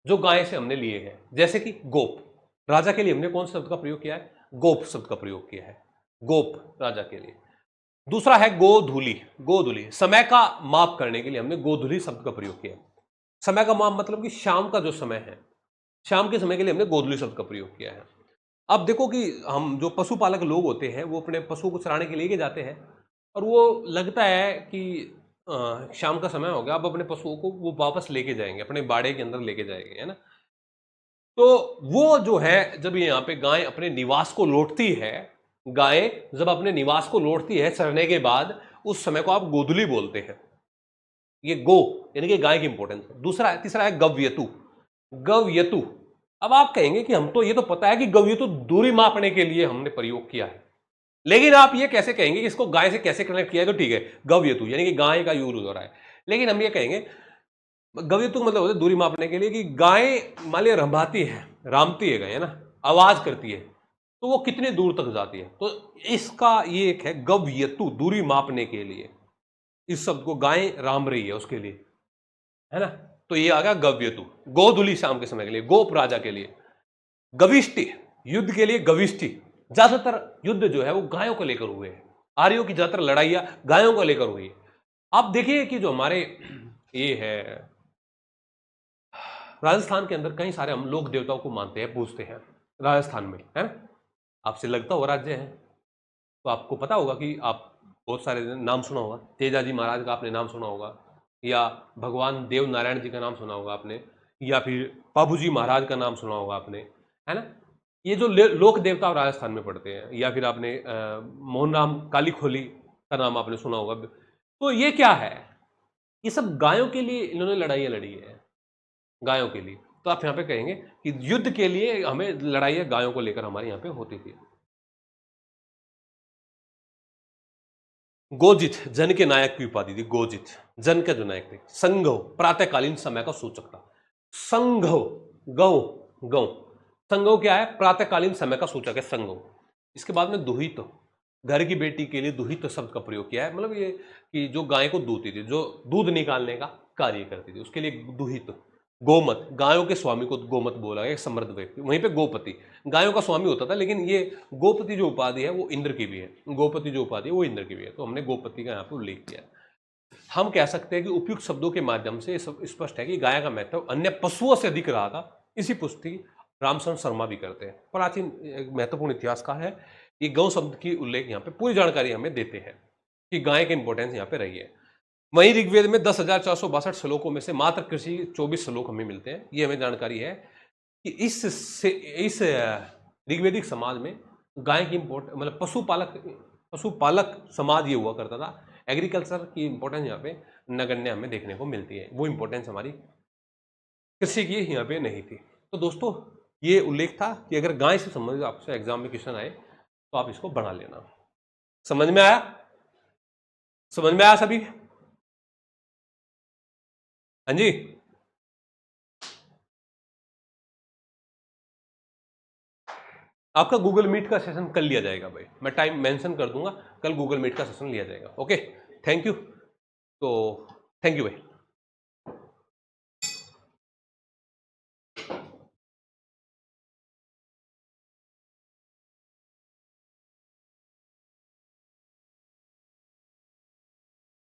जो गाय से हमने लिए हैं, जैसे कि गोप। राजा के लिए हमने कौन से शब्द का प्रयोग किया है? गोप शब्द का प्रयोग किया है, गोप राजा के लिए। दूसरा है गोधूली। गोधूली समय का माप करने के लिए हमने गोधूली शब्द का प्रयोग किया। समय का माप मतलब कि शाम का जो समय है, शाम के समय के लिए हमने गोधूली शब्द का प्रयोग किया है। अब देखो कि हम जो पशुपालक लोग होते हैं वो अपने पशु को चराने के लिए जाते हैं, और वो लगता है कि शाम का समय हो गया, अब अपने पशुओं को वो वापस लेके जाएंगे, अपने बाड़े के अंदर लेके जाएंगे, है ना। तो वो जो है, जब ये यहाँ पे गाय अपने निवास को लौटती है, गाय जब अपने निवास को लौटती है चरने के बाद, उस समय को आप गोधूली बोलते हैं। ये गो यानी कि गाय की इंपॉर्टेंस है। दूसरा है, तीसरा है गव्यतु। गव्यतु, अब आप कहेंगे कि हम तो ये तो पता है कि गव्यतु दूरी मापने के लिए हमने प्रयोग किया है, लेकिन आप ये कैसे कहेंगे कि इसको गाय से कैसे कनेक्ट किया है? तो ठीक है, गव्यतु यानी कि गाय का यूज हो रहा है, लेकिन हम ये कहेंगे गव्यतु मतलब होता है दूरी मापने के लिए, कि गाय मान लिया रंभाती है, रामती है गाय, है ना, आवाज करती है, तो वो कितने दूर तक जाती है, तो इसका ये एक है गव्यतु, दूरी मापने के लिए। इस शब्द को गाय राम रही है उसके लिए, है ना, तो ये आ गया गव्यतु। गोधूली शाम के समय के लिए, गोप राजा के लिए। गविष्टि, युद्ध के लिए गविष्टि। ज्यादातर युद्ध जो है वो गायों को लेकर हुए हैं, आर्यों की ज्यादातर लड़ाइयां गायों को लेकर हुई है। आप देखिए कि जो हमारे ये है राजस्थान के अंदर कई सारे हम लोक देवताओं को मानते हैं, पूजते हैं राजस्थान में, है ना। आपसे लगता हुआ राज्य है, तो आपको पता होगा कि आप बहुत सारे नाम सुना होगा, तेजाजी महाराज का आपने नाम सुना होगा, या भगवान देव नारायण जी का नाम सुना होगा आपने, या फिर बाबूजी महाराज का नाम सुना होगा आपने, है ना। ये जो लोक देवता राजस्थान में पड़ते हैं, या फिर आपने मोहन राम काली खोली का नाम आपने सुना होगा। तो ये क्या है? ये सब गायों के लिए इन्होंने लड़ाइयाँ लड़ी है, गायों के लिए। तो आप यहाँ पे कहेंगे कि युद्ध के लिए हमें लड़ाइयाँ गायों को लेकर हमारे यहाँ पे होती थी। गोजित, जन के नायक की उपाधि थी, गोजित जन के जो नायक थे। संघव, प्रातःकालीन समय का सूचक था। संघव, गौ गौ, संघव क्या है? प्रातःकालीन समय का सूचक है संघव। इसके बाद में दुहित, घर की बेटी के लिए दुहित शब्द का प्रयोग किया है, मतलब ये कि जो गाय को दूधती थी, जो दूध निकालने का कार्य करती थी, उसके लिए दुहित। गोमत, गायों के स्वामी को गोमत बोला गया, एक समृद्ध व्यक्ति। वहीं पे गोपति, गायों का स्वामी होता था, लेकिन ये गोपति जो उपाधि है वो इंद्र की भी है, गोपति जो उपाधि है वो इंद्र की भी है, तो हमने गोपति का यहाँ पे उल्लेख किया। हम कह सकते हैं कि उपयुक्त शब्दों के माध्यम से स्पष्ट है कि गाय का महत्व अन्य पशुओं से अधिक रहा था। इसी पुष्टि रामचंद्र शर्मा भी करते हैं, प्राचीन महत्वपूर्ण इतिहास का है ये। गौ शब्द की उल्लेख यहाँ पे पूरी जानकारी हमें देते हैं कि गाय की इंपॉर्टेंस यहाँ पे रही है। वहीं ऋग्वेद में 10,462 श्लोकों में से मात्र कृषि 24 श्लोक हमें मिलते हैं। ये हमें जानकारी है कि इस ऋग्वेदिक समाज में गाय की मतलब पशुपालक समाज ये हुआ करता था। एग्रीकल्चर की इंपॉर्टेंस यहाँ पे नगण्य हमें देखने को मिलती है, वो इंपॉर्टेंस हमारी कृषि की यहाँ पे नहीं थी। तो दोस्तों ये उल्लेख था कि अगर गाय से संबंधित आपसे एग्जाम में क्वेश्चन आए तो आप इसको बना लेना। समझ में आया? समझ में आया सभी? हाँ जी, आपका गूगल मीट का सेशन कल लिया जाएगा भाई, मैं टाइम मेंशन कर दूंगा, कल गूगल मीट का सेशन लिया जाएगा। Okay, thank you. तो थैंक यू भाई।